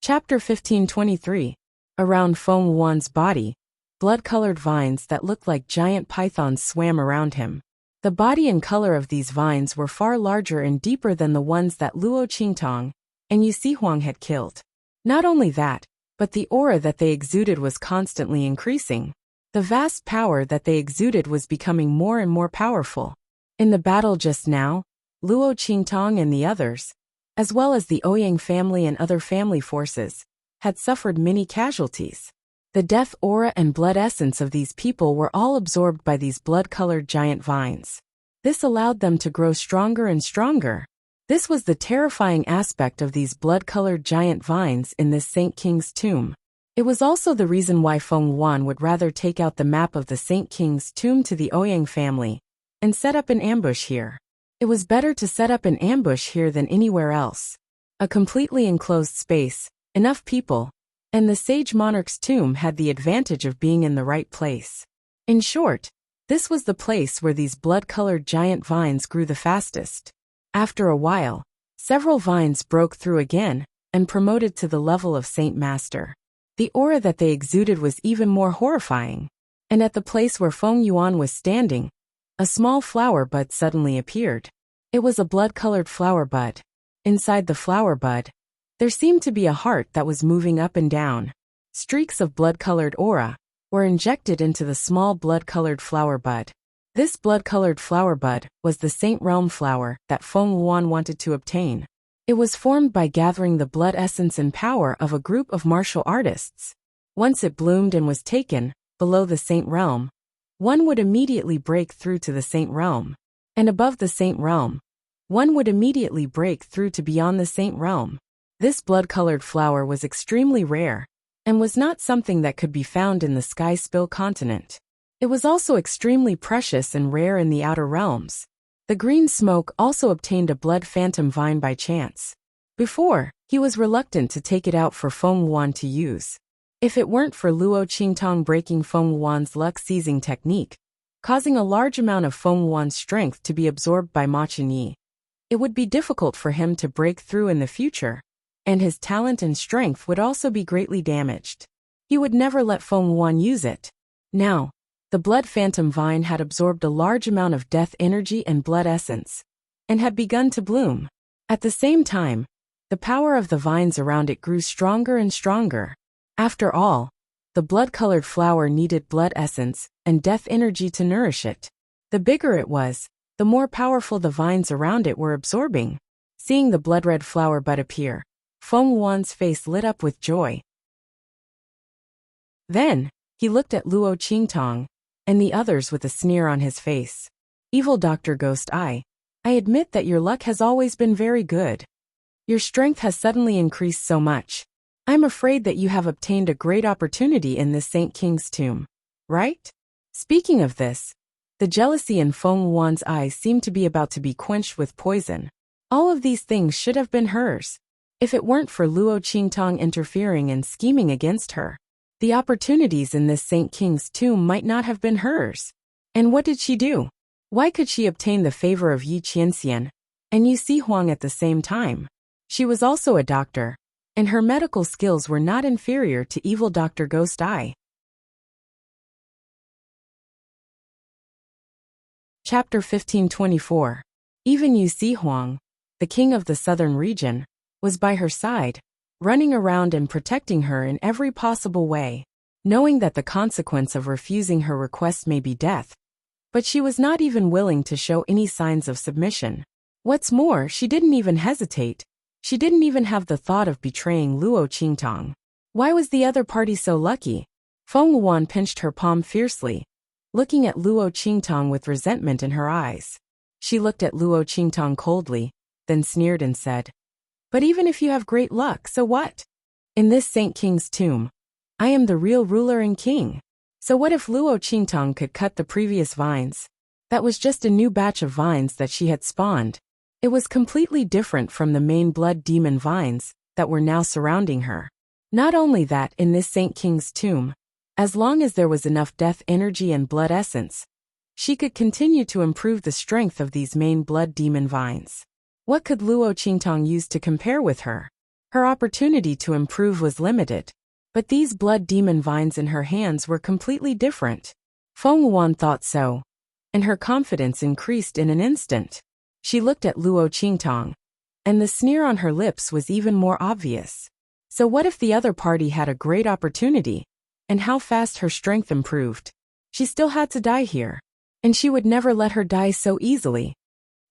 Chapter 1523. Around Feng Wuan's body, blood-colored vines that looked like giant pythons swam around him. The body and color of these vines were far larger and deeper than the ones that Luo Qingtong and Yu Huang had killed. Not only that, but the aura that they exuded was constantly increasing. The vast power that they exuded was becoming more and more powerful. In the battle just now, Luo Qingtong and the others, as well as the Ouyang family and other family forces, had suffered many casualties. The death aura and blood essence of these people were all absorbed by these blood-colored giant vines. This allowed them to grow stronger and stronger. This was the terrifying aspect of these blood-colored giant vines in this Saint King's tomb. It was also the reason why Feng Wuan would rather take out the map of the Saint King's tomb to the Ouyang family and set up an ambush here. It was better to set up an ambush here than anywhere else. A completely enclosed space, enough people, and the sage monarch's tomb had the advantage of being in the right place. In short, this was the place where these blood-colored giant vines grew the fastest. After a while, several vines broke through again and promoted to the level of Saint Master. The aura that they exuded was even more horrifying. And at the place where Feng Yuan was standing, a small flower bud suddenly appeared. It was a blood-colored flower bud. Inside the flower bud, there seemed to be a heart that was moving up and down. Streaks of blood-colored aura were injected into the small blood-colored flower bud. This blood-colored flower bud was the Saint Realm flower that Feng Wuan wanted to obtain. It was formed by gathering the blood essence and power of a group of martial artists. Once it bloomed and was taken, below the Saint Realm, one would immediately break through to the Saint Realm. And above the Saint Realm, one would immediately break through to beyond the Saint Realm. This blood-colored flower was extremely rare, and was not something that could be found in the Sky Spill continent. It was also extremely precious and rare in the outer realms. The green smoke also obtained a blood phantom vine by chance. Before, he was reluctant to take it out for Feng Wuan to use. If it weren't for Luo Qingtong breaking Feng Wuan's luck-seizing technique, causing a large amount of Feng Wuan's strength to be absorbed by Ma Chenyi, it would be difficult for him to break through in the future, and his talent and strength would also be greatly damaged. He would never let Feng Wuan use it. Now, the blood phantom vine had absorbed a large amount of death energy and blood essence, and had begun to bloom. At the same time, the power of the vines around it grew stronger and stronger. After all, the blood-colored flower needed blood essence and death energy to nourish it. The bigger it was, the more powerful the vines around it were absorbing. Seeing the blood-red flower bud appear, Feng Wuan's face lit up with joy. Then, he looked at Luo Qingtong and the others with a sneer on his face. Evil Dr. Ghost Eye, I admit that your luck has always been very good. Your strength has suddenly increased so much. I'm afraid that you have obtained a great opportunity in this Saint King's tomb, right? Speaking of this, the jealousy in Feng Wuan's eyes seemed to be about to be quenched with poison. All of these things should have been hers, if it weren't for Luo Qingtong interfering and scheming against her. The opportunities in this Saint King's tomb might not have been hers. And what did she do? Why could she obtain the favor of Yi Qianxian and Yu Huang at the same time? She was also a doctor, and her medical skills were not inferior to evil Dr. Ghost Eye. Chapter 1524. Even Yu Huang, the king of the southern region, was by her side, running around and protecting her in every possible way, knowing that the consequence of refusing her request may be death. But she was not even willing to show any signs of submission. What's more, she didn't even hesitate. She didn't even have the thought of betraying Luo Qingtong. Why was the other party so lucky? Feng Wuan pinched her palm fiercely, looking at Luo Qingtong with resentment in her eyes. She looked at Luo Qingtong coldly, then sneered and said, "But even if you have great luck, so what? In this Saint King's tomb, I am the real ruler and king. So what if Luo Qingtong could cut the previous vines? That was just a new batch of vines that she had spawned. It was completely different from the main blood demon vines that were now surrounding her. Not only that, in this Saint King's tomb, as long as there was enough death energy and blood essence, she could continue to improve the strength of these main blood demon vines. What could Luo Qingtong use to compare with her? Her opportunity to improve was limited. But these blood demon vines in her hands were completely different. Feng Wuan thought so, and her confidence increased in an instant. She looked at Luo Qingtong, and the sneer on her lips was even more obvious. So what if the other party had a great opportunity, and how fast her strength improved? She still had to die here, and she would never let her die so easily.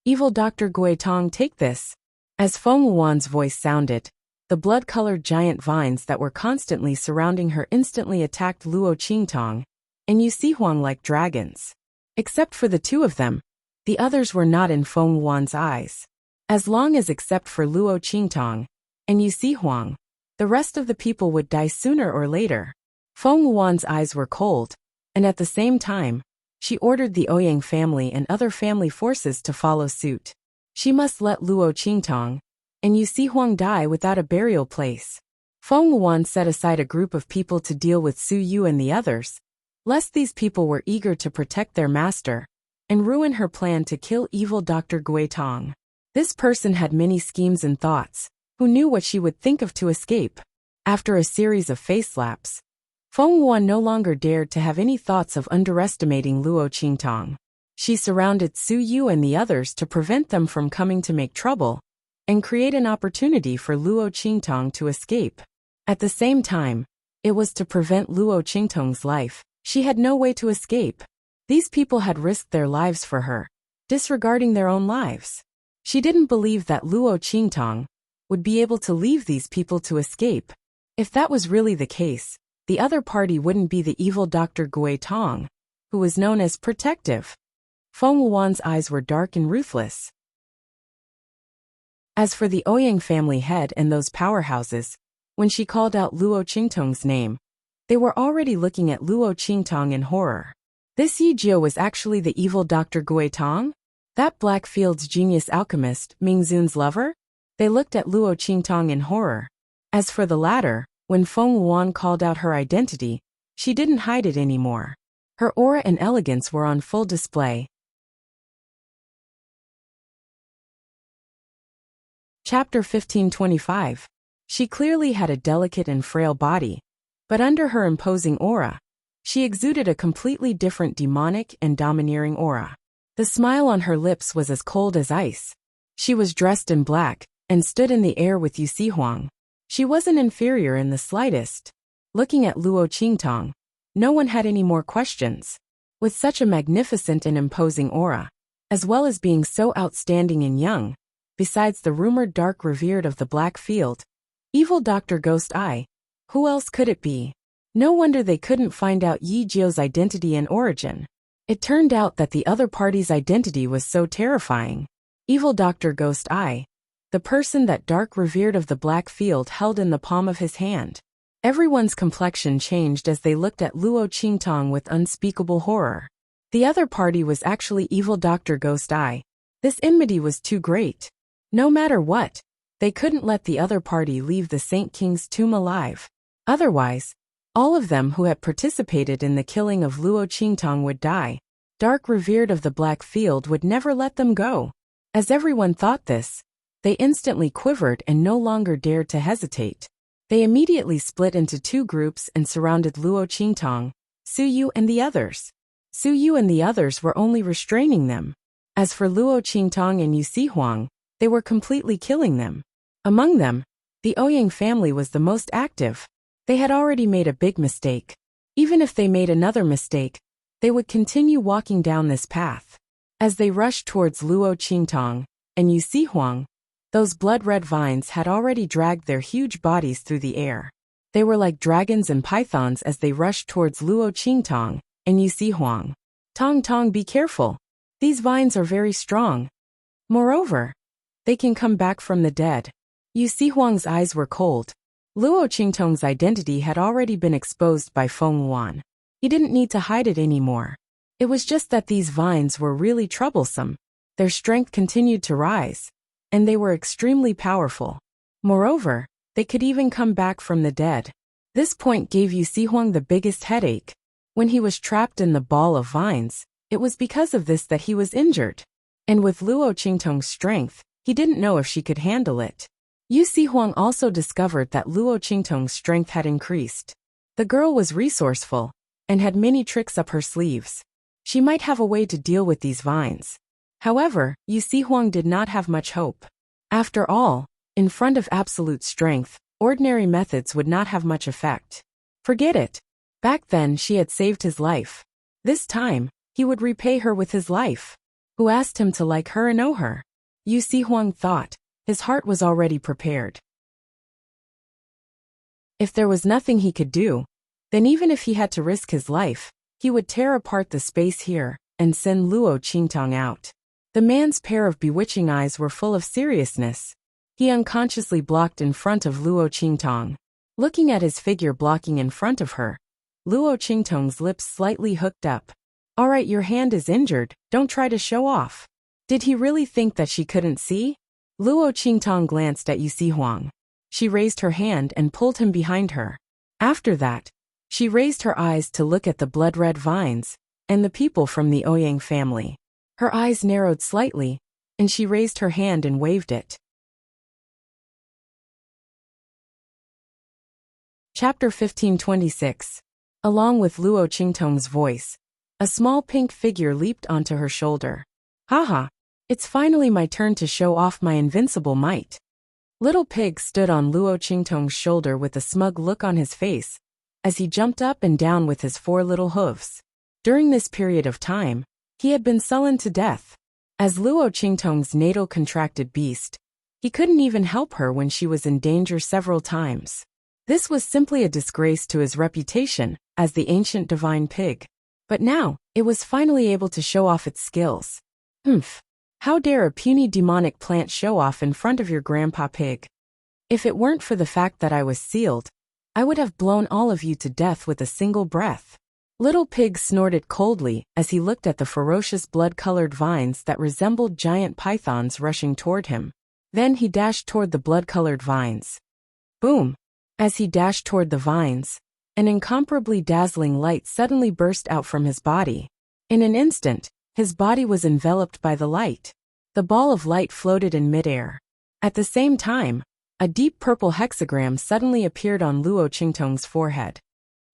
Evil Dr. Guitong, take this. As Feng Wuan's voice sounded, the blood-colored giant vines that were constantly surrounding her instantly attacked Luo Qingtong and Yu Huang like dragons. Except for the two of them, the others were not in Feng Wuan's eyes. As long as except for Luo Qingtong and Yu Huang, the rest of the people would die sooner or later. Feng Wuan's eyes were cold, and at the same time, she ordered the Ouyang family and other family forces to follow suit. She must let Luo Qingtong and Yu Huang die without a burial place. Feng Wuan set aside a group of people to deal with Su Yu and the others, lest these people were eager to protect their master and ruin her plan to kill evil Dr. Guitong. This person had many schemes and thoughts. Who knew what she would think of to escape? After a series of face slaps, Feng Wuan no longer dared to have any thoughts of underestimating Luo Qingtong. She surrounded Su Yu and the others to prevent them from coming to make trouble and create an opportunity for Luo Qingtong to escape. At the same time, it was to prevent Luo Qingtong's life. She had no way to escape. These people had risked their lives for her, disregarding their own lives. She didn't believe that Luo Qingtong would be able to leave these people to escape. If that was really the case, the other party wouldn't be the evil Dr. Guitong, who was known as protective. Feng Wuan's eyes were dark and ruthless. As for the Ouyang family head and those powerhouses, when she called out Luo Qingtong's name, they were already looking at Luo Qingtong in horror. This Yi Jiu was actually the evil Dr. Guitong? That Blackfield's genius alchemist, Ming Zun's lover? They looked at Luo Qingtong in horror. As for the latter, when Feng Wuan called out her identity, she didn't hide it anymore. Her aura and elegance were on full display. Chapter 1525. She clearly had a delicate and frail body, but under her imposing aura, she exuded a completely different demonic and domineering aura. The smile on her lips was as cold as ice, She was dressed in black and stood in the air with Yu Huang. She wasn't inferior in the slightest. Looking at Luo Qingtong, no one had any more questions. With such a magnificent and imposing aura, as well as being so outstanding and young, besides the rumored dark revered of the Black Field, evil Dr. Ghost Eye, who else could it be? No wonder they couldn't find out Yi Jiu's identity and origin. It turned out that the other party's identity was so terrifying. Evil Dr. Ghost Eye, the person that dark revered of the Black Field held in the palm of his hand. Everyone's complexion changed as they looked at Luo Qingtong with unspeakable horror. The other party was actually evil Dr. Ghost Eye. This enmity was too great. No matter what, they couldn't let the other party leave the Saint King's tomb alive. Otherwise, all of them who had participated in the killing of Luo Qingtong would die. Dark revered of the Black Field would never let them go. As everyone thought this, they instantly quivered and no longer dared to hesitate. They immediately split into two groups and surrounded Luo Qingtong, Su Yu and the others. Su Yu and the others were only restraining them. As for Luo Qingtong and Yu Huang, they were completely killing them. Among them, the Ouyang family was the most active. They had already made a big mistake. Even if they made another mistake, they would continue walking down this path. As they rushed towards Luo Qingtong and Yu Huang, those blood-red vines had already dragged their huge bodies through the air. They were like dragons and pythons as they rushed towards Luo Qingtong and Yu Huang. Tong Tong, be careful. These vines are very strong. Moreover, they can come back from the dead. Yu Huang's eyes were cold. Luo Qingtong's identity had already been exposed by Feng Wan. He didn't need to hide it anymore. It was just that these vines were really troublesome. Their strength continued to rise, and they were extremely powerful. Moreover, they could even come back from the dead. This point gave Yu Huang the biggest headache. When he was trapped in the ball of vines, it was because of this that he was injured. And with Luo Qingtong's strength, he didn't know if she could handle it. Yu Huang also discovered that Luo Qingtong's strength had increased. The girl was resourceful and had many tricks up her sleeves. She might have a way to deal with these vines. However, Yu Huang did not have much hope. After all, in front of absolute strength, ordinary methods would not have much effect. Forget it. Back then she had saved his life. This time, he would repay her with his life. Who asked him to like her and know her? Yu Huang thought. His heart was already prepared. If there was nothing he could do, then even if he had to risk his life, he would tear apart the space here and send Luo Qingtong out. The man's pair of bewitching eyes were full of seriousness. He unconsciously blocked in front of Luo Qingtong. Looking at his figure blocking in front of her, Luo Qingtong's lips slightly hooked up. Alright, your hand is injured, don't try to show off. Did he really think that she couldn't see? Luo Qingtong glanced at Yu Huang. She raised her hand and pulled him behind her. After that, she raised her eyes to look at the blood-red vines and the people from the Ouyang family. Her eyes narrowed slightly, and she raised her hand and waved it. Chapter 1526. Along with Luo Qingtong's voice, a small pink figure leaped onto her shoulder. Haha, it's finally my turn to show off my invincible might. Little Pig stood on Luo Qingtong's shoulder with a smug look on his face, as he jumped up and down with his 4 little hooves. During this period of time, he had been sullen to death. As Luo Qingtong's natal contracted beast, he couldn't even help her when she was in danger several times. This was simply a disgrace to his reputation as the ancient divine pig. But now, it was finally able to show off its skills. Humph. How dare a puny demonic plant show off in front of your grandpa pig? If it weren't for the fact that I was sealed, I would have blown all of you to death with a single breath. Little Pig snorted coldly as he looked at the ferocious blood-colored vines that resembled giant pythons rushing toward him. Then he dashed toward the blood-colored vines. Boom! As he dashed toward the vines, an incomparably dazzling light suddenly burst out from his body. In an instant, his body was enveloped by the light. The ball of light floated in midair. At the same time, a deep purple hexagram suddenly appeared on Luo Qingtong's forehead.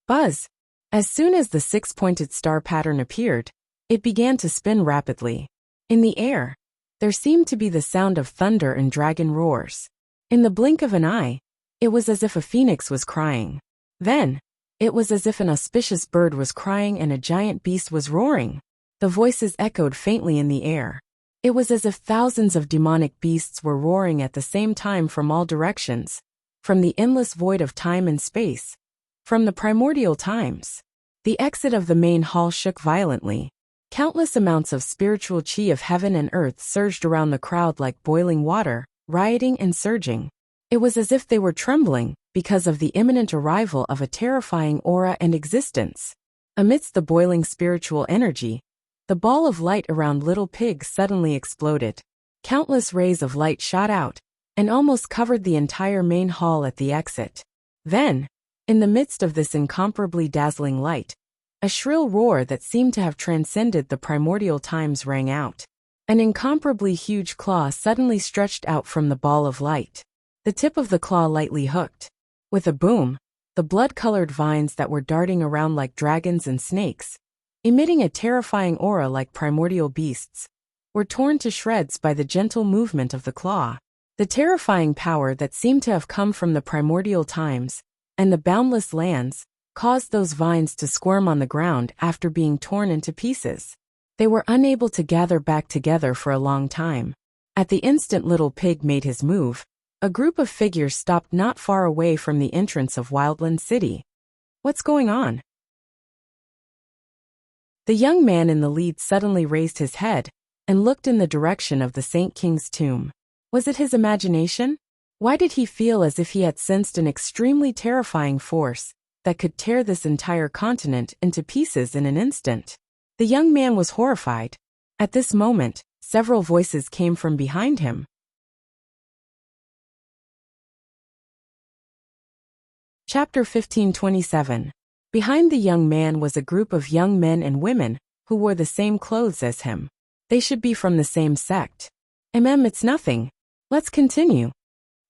Buzz! As soon as the 6-pointed star pattern appeared, it began to spin rapidly. In the air, There seemed to be the sound of thunder and dragon roars. In the blink of an eye, it was as if a phoenix was crying. Then, it was as if an auspicious bird was crying and a giant beast was roaring. The voices echoed faintly in the air. It was as if thousands of demonic beasts were roaring at the same time from all directions, from the endless void of time and space, from the primordial times. The exit of the main hall shook violently. Countless amounts of spiritual chi of heaven and earth surged around the crowd like boiling water, rioting and surging. It was as if they were trembling because of the imminent arrival of a terrifying aura and existence. Amidst the boiling spiritual energy, the ball of light around Little Pig suddenly exploded. Countless rays of light shot out and almost covered the entire main hall at the exit. Then, in the midst of this incomparably dazzling light, a shrill roar that seemed to have transcended the primordial times rang out. An incomparably huge claw suddenly stretched out from the ball of light. The tip of the claw lightly hooked. With a boom, the blood-colored vines that were darting around like dragons and snakes, emitting a terrifying aura like primordial beasts, were torn to shreds by the gentle movement of the claw. The terrifying power that seemed to have come from the primordial times and the boundless lands caused those vines to squirm on the ground after being torn into pieces. They were unable to gather back together for a long time. At the instant Little Pig made his move, a group of figures stopped not far away from the entrance of Wildland City. What's going on? The young man in the lead suddenly raised his head and looked in the direction of the Saint King's tomb. Was it his imagination? Why did he feel as if he had sensed an extremely terrifying force that could tear this entire continent into pieces in an instant? The young man was horrified. At this moment, several voices came from behind him. Chapter 1527. Behind the young man was a group of young men and women who wore the same clothes as him. They should be from the same sect. It's nothing. Let's continue.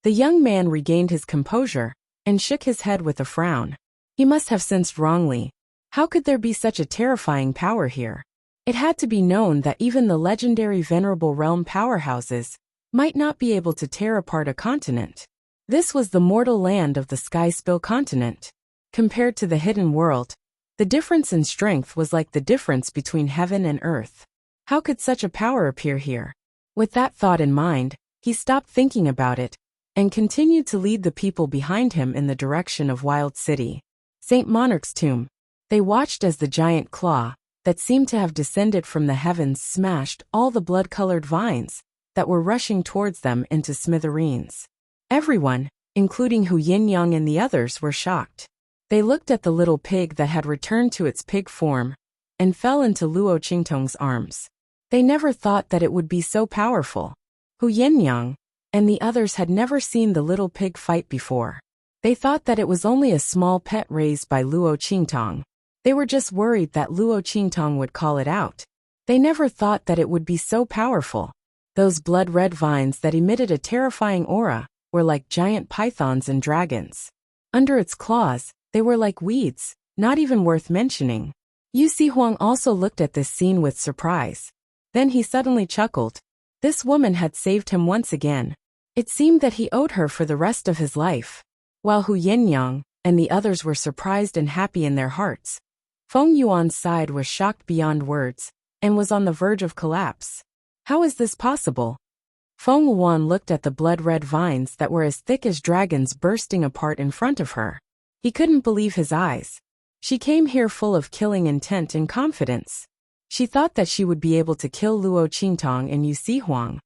The young man regained his composure and shook his head with a frown. He must have sensed wrongly. How could there be such a terrifying power here? It had to be known that even the legendary Venerable Realm powerhouses might not be able to tear apart a continent. This was the mortal land of the Sky Spill continent. Compared to the hidden world, the difference in strength was like the difference between heaven and earth. How could such a power appear here? With that thought in mind, he stopped thinking about it and continued to lead the people behind him in the direction of Wild City. Saint Monarch's tomb. They watched as the giant claw that seemed to have descended from the heavens smashed all the blood-colored vines that were rushing towards them into smithereens. Everyone, including Hu Yin-yang and the others, were shocked. They looked at the little pig that had returned to its pig form and fell into Luo Qingtong's arms. They never thought that it would be so powerful. Hu Yin-yang and the others had never seen the little pig fight before. They thought that it was only a small pet raised by Luo Qingtong. They were just worried that Luo Qingtong would call it out. They never thought that it would be so powerful. Those blood-red vines that emitted a terrifying aura were like giant pythons and dragons. Under its claws, they were like weeds, not even worth mentioning. Yu Huang also looked at this scene with surprise. Then he suddenly chuckled. This woman had saved him once again. It seemed that he owed her for the rest of his life. While Hu Yin-yang and the others were surprised and happy in their hearts, Feng Yuan's side was shocked beyond words and was on the verge of collapse. How is this possible? Feng Yuan looked at the blood-red vines that were as thick as dragons bursting apart in front of her. He couldn't believe his eyes. She came here full of killing intent and confidence. She thought that she would be able to kill Luo Qingtong and Yu Huang,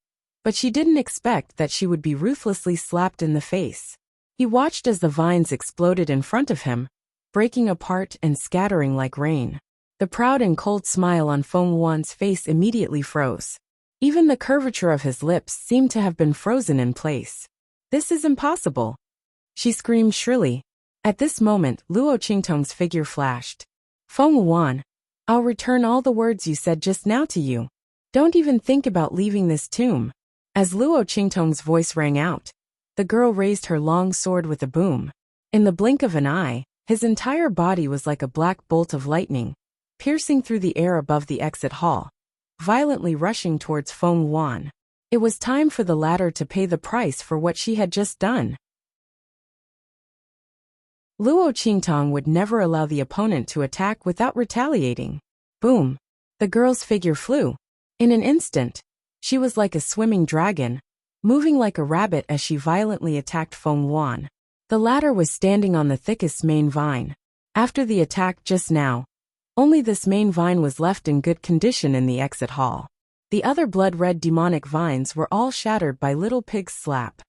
but she didn't expect that she would be ruthlessly slapped in the face. He watched as the vines exploded in front of him, breaking apart and scattering like rain. The proud and cold smile on Feng Yuan's face immediately froze. Even the curvature of his lips seemed to have been frozen in place. This is impossible. She screamed shrilly. At this moment, Luo Qingtong's figure flashed. Feng Yuan, I'll return all the words you said just now to you. Don't even think about leaving this tomb. As Luo Qingtong's voice rang out, the girl raised her long sword with a boom. In the blink of an eye, his entire body was like a black bolt of lightning, piercing through the air above the exit hall, violently rushing towards Feng Yuan. It was time for the latter to pay the price for what she had just done. Luo Qingtong would never allow the opponent to attack without retaliating. Boom! The girl's figure flew. In an instant, she was like a swimming dragon, moving like a rabbit as she violently attacked Feng Yuan. The latter was standing on the thickest main vine. After the attack just now, only this main vine was left in good condition in the exit hall. The other blood-red demonic vines were all shattered by Little Pig's slap.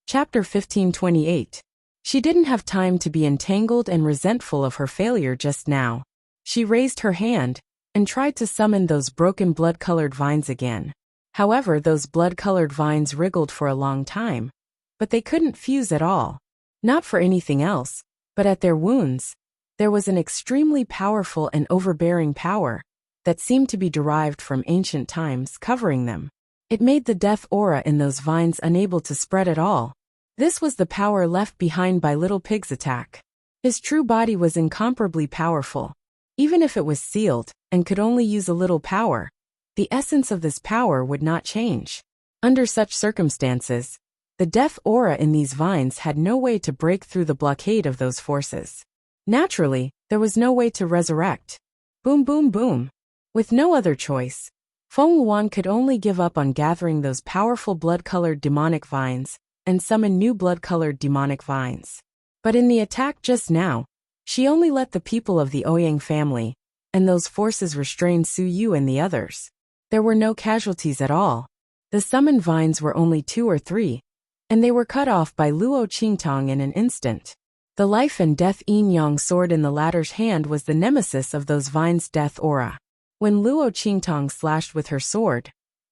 Chapter 1528. She didn't have time to be entangled and resentful of her failure just now. She raised her hand and tried to summon those broken blood-colored vines again. However, those blood-colored vines wriggled for a long time, but they couldn't fuse at all. Not for anything else, but at their wounds. There was an extremely powerful and overbearing power that seemed to be derived from ancient times covering them. It made the death aura in those vines unable to spread at all. This was the power left behind by Little Pig's attack. His true body was incomparably powerful. Even if it was sealed and could only use a little power, the essence of this power would not change. Under such circumstances, the death aura in these vines had no way to break through the blockade of those forces. Naturally, there was no way to resurrect. Boom boom boom. With no other choice, Feng Yuan could only give up on gathering those powerful blood-colored demonic vines and summon new blood-colored demonic vines. But in the attack just now, she only let the people of the Ouyang family and those forces restrain Su Yu and the others. There were no casualties at all. The summoned vines were only 2 or 3, and they were cut off by Luo Qingtong in an instant. The life and death yin-yang sword in the latter's hand was the nemesis of those vines' death aura. When Luo Qingtong slashed with her sword,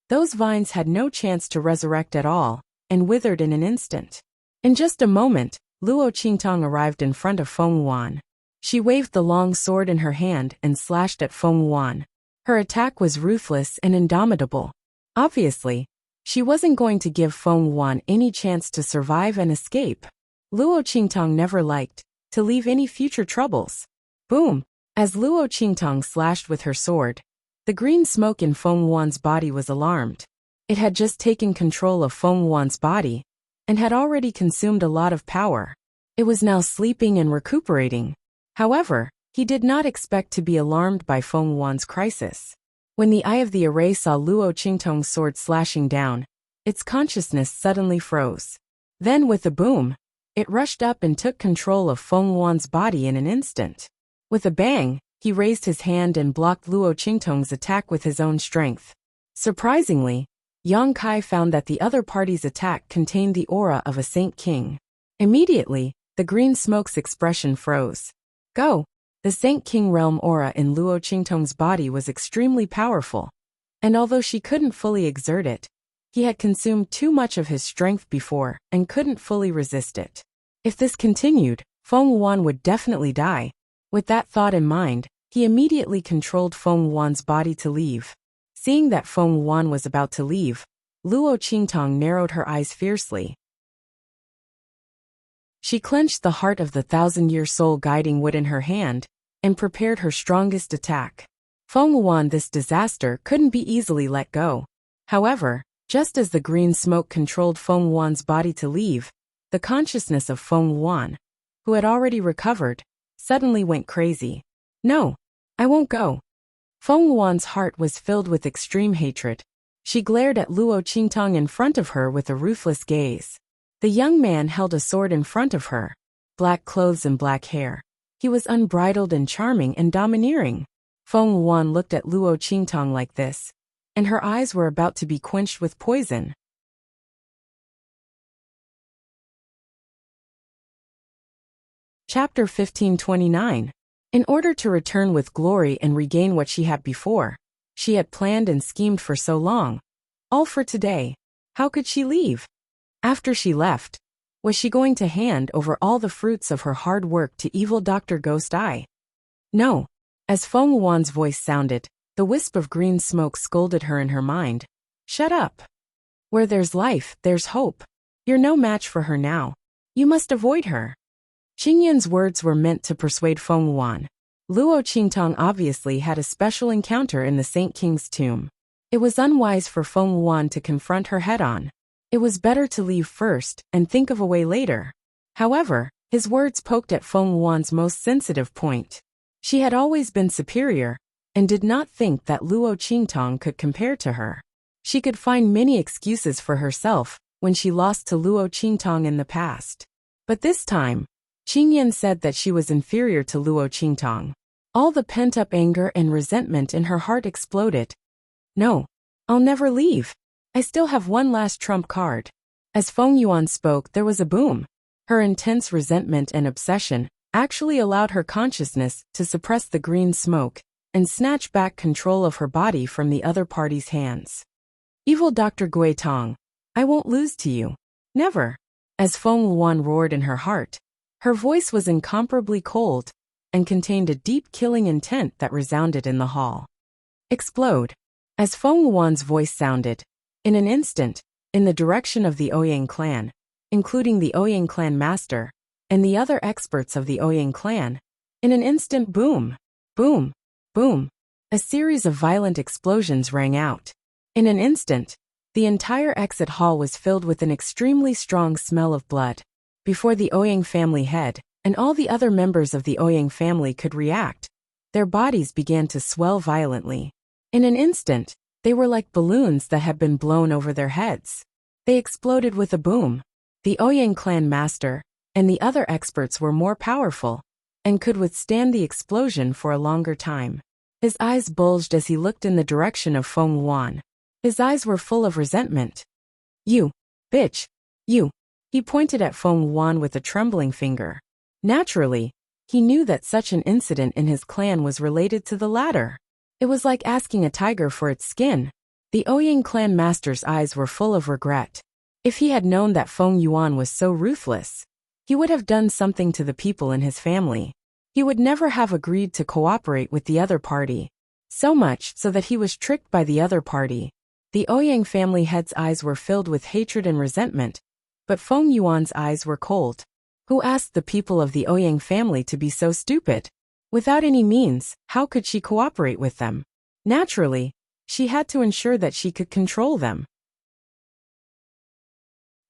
those vines had no chance to resurrect at all, and withered in an instant. In just a moment, Luo Qingtong arrived in front of Feng Yuan. She waved the long sword in her hand and slashed at Feng Yuan. Her attack was ruthless and indomitable. Obviously, she wasn't going to give Feng Yuan any chance to survive and escape. Luo Qingtong never liked to leave any future troubles. Boom! As Luo Qingtong slashed with her sword, the green smoke in Feng Yuan's body was alarmed. It had just taken control of Feng Yuan's body, and had already consumed a lot of power. It was now sleeping and recuperating. However, he did not expect to be alarmed by Feng Yuan's crisis. When the eye of the array saw Luo Qingtong's sword slashing down, its consciousness suddenly froze. Then with a boom, it rushed up and took control of Feng Yuan's body in an instant. With a bang, he raised his hand and blocked Luo Qingtong's attack with his own strength. Surprisingly, Yang Kai found that the other party's attack contained the aura of a Saint King. Immediately, the green smoke's expression froze. Go! The Saint King realm aura in Luo Qingtong's body was extremely powerful, and although she couldn't fully exert it, he had consumed too much of his strength before and couldn't fully resist it. If this continued, Feng Yuan would definitely die. With that thought in mind, he immediately controlled Feng Yuan's body to leave. Seeing that Feng Yuan was about to leave, Luo Qingtong narrowed her eyes fiercely. She clenched the heart of the 1,000-year soul guiding wood in her hand, and prepared her strongest attack. Feng Yuan, this disaster couldn't be easily let go. However, just as the green smoke controlled Feng Yuan's body to leave, the consciousness of Feng Yuan, who had already recovered, suddenly went crazy. No, I won't go. Feng Yuan's heart was filled with extreme hatred. She glared at Luo Qingtong in front of her with a ruthless gaze. The young man held a sword in front of her, black clothes and black hair. He was unbridled and charming and domineering. Feng Yuan looked at Luo Qingtong like this, and her eyes were about to be quenched with poison. Chapter 1529. In order to return with glory and regain what she had before, she had planned and schemed for so long. All for today. How could she leave? After she left, was she going to hand over all the fruits of her hard work to evil Dr. Ghost Eye? No. As Feng Yuan's voice sounded, the wisp of green smoke scolded her in her mind. Shut up. Where there's life, there's hope. You're no match for her now. You must avoid her. Qingyan's words were meant to persuade Feng Yuan. Luo Qingtong obviously had a special encounter in the Saint King's tomb. It was unwise for Feng Wuan to confront her head-on. It was better to leave first and think of a way later. However, his words poked at Feng Wuan's most sensitive point. She had always been superior, and did not think that Luo Qingtong could compare to her. She could find many excuses for herself when she lost to Luo Qingtong in the past. But this time, Qingyan said that she was inferior to Luo Qingtong. All the pent-up anger and resentment in her heart exploded. No, I'll never leave. I still have one last trump card. As Feng Yuan spoke, there was a boom. Her intense resentment and obsession actually allowed her consciousness to suppress the green smoke and snatch back control of her body from the other party's hands. Evil Dr. Gui Tong, I won't lose to you. Never. As Feng Yuan roared in her heart, her voice was incomparably cold and contained a deep killing intent that resounded in the hall. Explode. As Feng Yuan's voice sounded, in an instant, in the direction of the Ouyang clan, including the Ouyang clan master and the other experts of the Ouyang clan, in an instant, boom, boom, boom, a series of violent explosions rang out. In an instant, the entire exit hall was filled with an extremely strong smell of blood. Before the Ouyang family head and all the other members of the Ouyang family could react, their bodies began to swell violently. In an instant, they were like balloons that had been blown over their heads. They exploded with a boom. The Ouyang clan master and the other experts were more powerful and could withstand the explosion for a longer time. His eyes bulged as he looked in the direction of Feng Yuan. His eyes were full of resentment. You, bitch, you. He pointed at Feng Yuan with a trembling finger. Naturally, he knew that such an incident in his clan was related to the latter. It was like asking a tiger for its skin. The Ouyang clan master's eyes were full of regret. If he had known that Feng Yuan was so ruthless, he would have done something to the people in his family. He would never have agreed to cooperate with the other party. So much so that he was tricked by the other party. The Ouyang family head's eyes were filled with hatred and resentment, but Feng Yuan's eyes were cold. Who asked the people of the Ouyang family to be so stupid? Without any means, how could she cooperate with them? Naturally, she had to ensure that she could control them.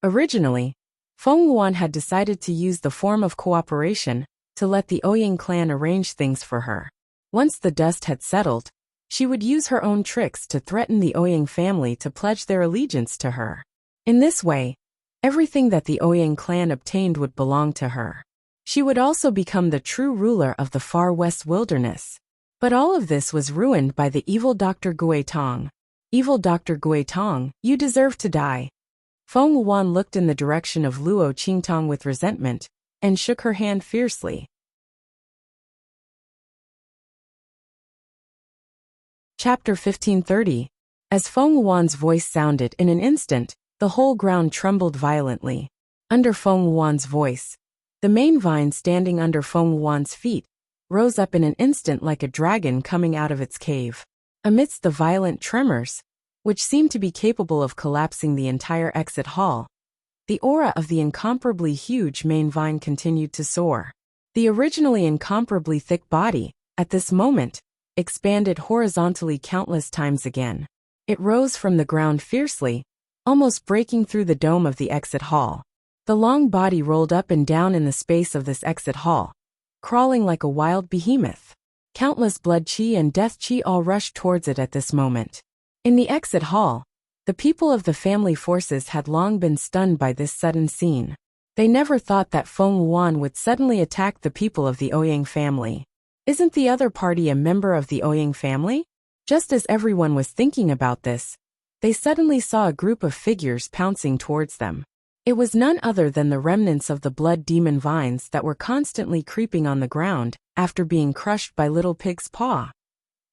Originally, Feng Yuan had decided to use the form of cooperation to let the Ouyang clan arrange things for her. Once the dust had settled, she would use her own tricks to threaten the Ouyang family to pledge their allegiance to her. In this way, everything that the Ouyang clan obtained would belong to her. She would also become the true ruler of the far west wilderness. But all of this was ruined by the evil Dr. Gui Tong. Evil Dr. Gui Tong, you deserve to die. Feng Yuan looked in the direction of Luo Qingtong with resentment and shook her hand fiercely. Chapter 1530. As Feng Yuan's voice sounded in an instant, the whole ground trembled violently. Under Feng Yuan's voice, the main vine standing under Feng Yuan's feet rose up in an instant like a dragon coming out of its cave. Amidst the violent tremors, which seemed to be capable of collapsing the entire exit hall, the aura of the incomparably huge main vine continued to soar. The originally incomparably thick body, at this moment, expanded horizontally countless times again. It rose from the ground fiercely, almost breaking through the dome of the exit hall. The long body rolled up and down in the space of this exit hall, crawling like a wild behemoth. Countless blood chi and death chi all rushed towards it at this moment. In the exit hall, the people of the family forces had long been stunned by this sudden scene. They never thought that Feng Yuan would suddenly attack the people of the Ouyang family. Isn't the other party a member of the Ouyang family? Just as everyone was thinking about this, they suddenly saw a group of figures pouncing towards them. It was none other than the remnants of the blood demon vines that were constantly creeping on the ground after being crushed by Little Pig's paw.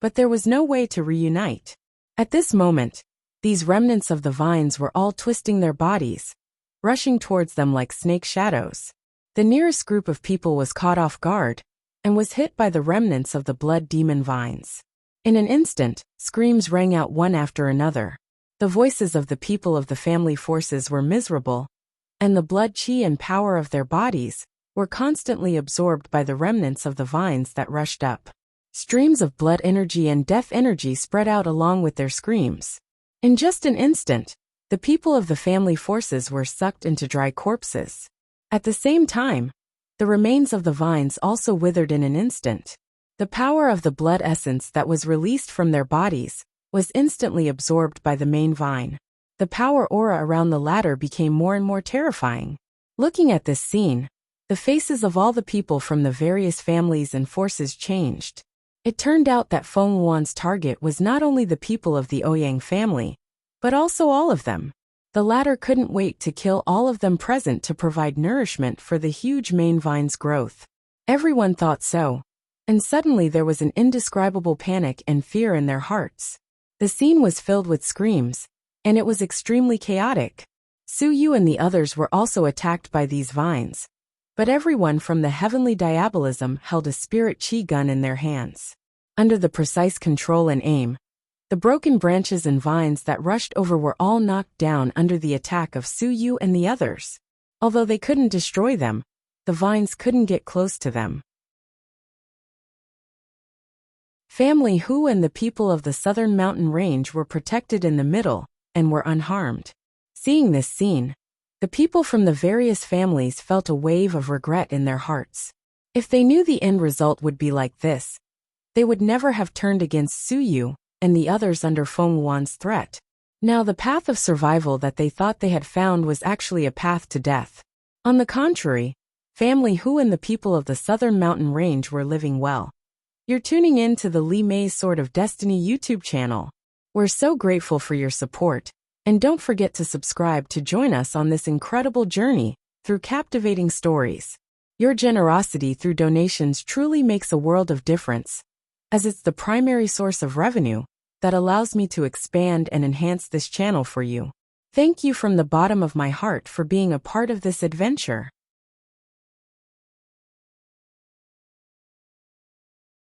But there was no way to reunite. At this moment, these remnants of the vines were all twisting their bodies, rushing towards them like snake shadows. The nearest group of people was caught off guard and was hit by the remnants of the blood demon vines. In an instant, screams rang out one after another. The voices of the people of the family forces were miserable, and the blood chi and power of their bodies were constantly absorbed by the remnants of the vines that rushed up. Streams of blood energy and death energy spread out along with their screams. In just an instant, the people of the family forces were sucked into dry corpses. At the same time, the remains of the vines also withered in an instant. The power of the blood essence that was released from their bodies was instantly absorbed by the main vine. The power aura around the latter became more and more terrifying. Looking at this scene, the faces of all the people from the various families and forces changed. It turned out that Feng Wuan's target was not only the people of the Ouyang family, but also all of them. The latter couldn't wait to kill all of them present to provide nourishment for the huge main vine's growth. Everyone thought so, and suddenly there was an indescribable panic and fear in their hearts. The scene was filled with screams, and it was extremely chaotic. Su Yu and the others were also attacked by these vines, but everyone from the heavenly diabolism held a spirit chi gun in their hands. Under the precise control and aim, the broken branches and vines that rushed over were all knocked down under the attack of Su Yu and the others. Although they couldn't destroy them, the vines couldn't get close to them. Family Hu and the people of the southern mountain range were protected in the middle and were unharmed. Seeing this scene, the people from the various families felt a wave of regret in their hearts. If they knew the end result would be like this, they would never have turned against Su Yu and the others under Feng Wuan's threat. Now the path of survival that they thought they had found was actually a path to death. On the contrary, Family Hu and the people of the southern mountain range were living well. You're tuning in to the Li Mei's Sword of Destiny YouTube channel. We're so grateful for your support, and don't forget to subscribe to join us on this incredible journey through captivating stories. Your generosity through donations truly makes a world of difference, as it's the primary source of revenue that allows me to expand and enhance this channel for you. Thank you from the bottom of my heart for being a part of this adventure.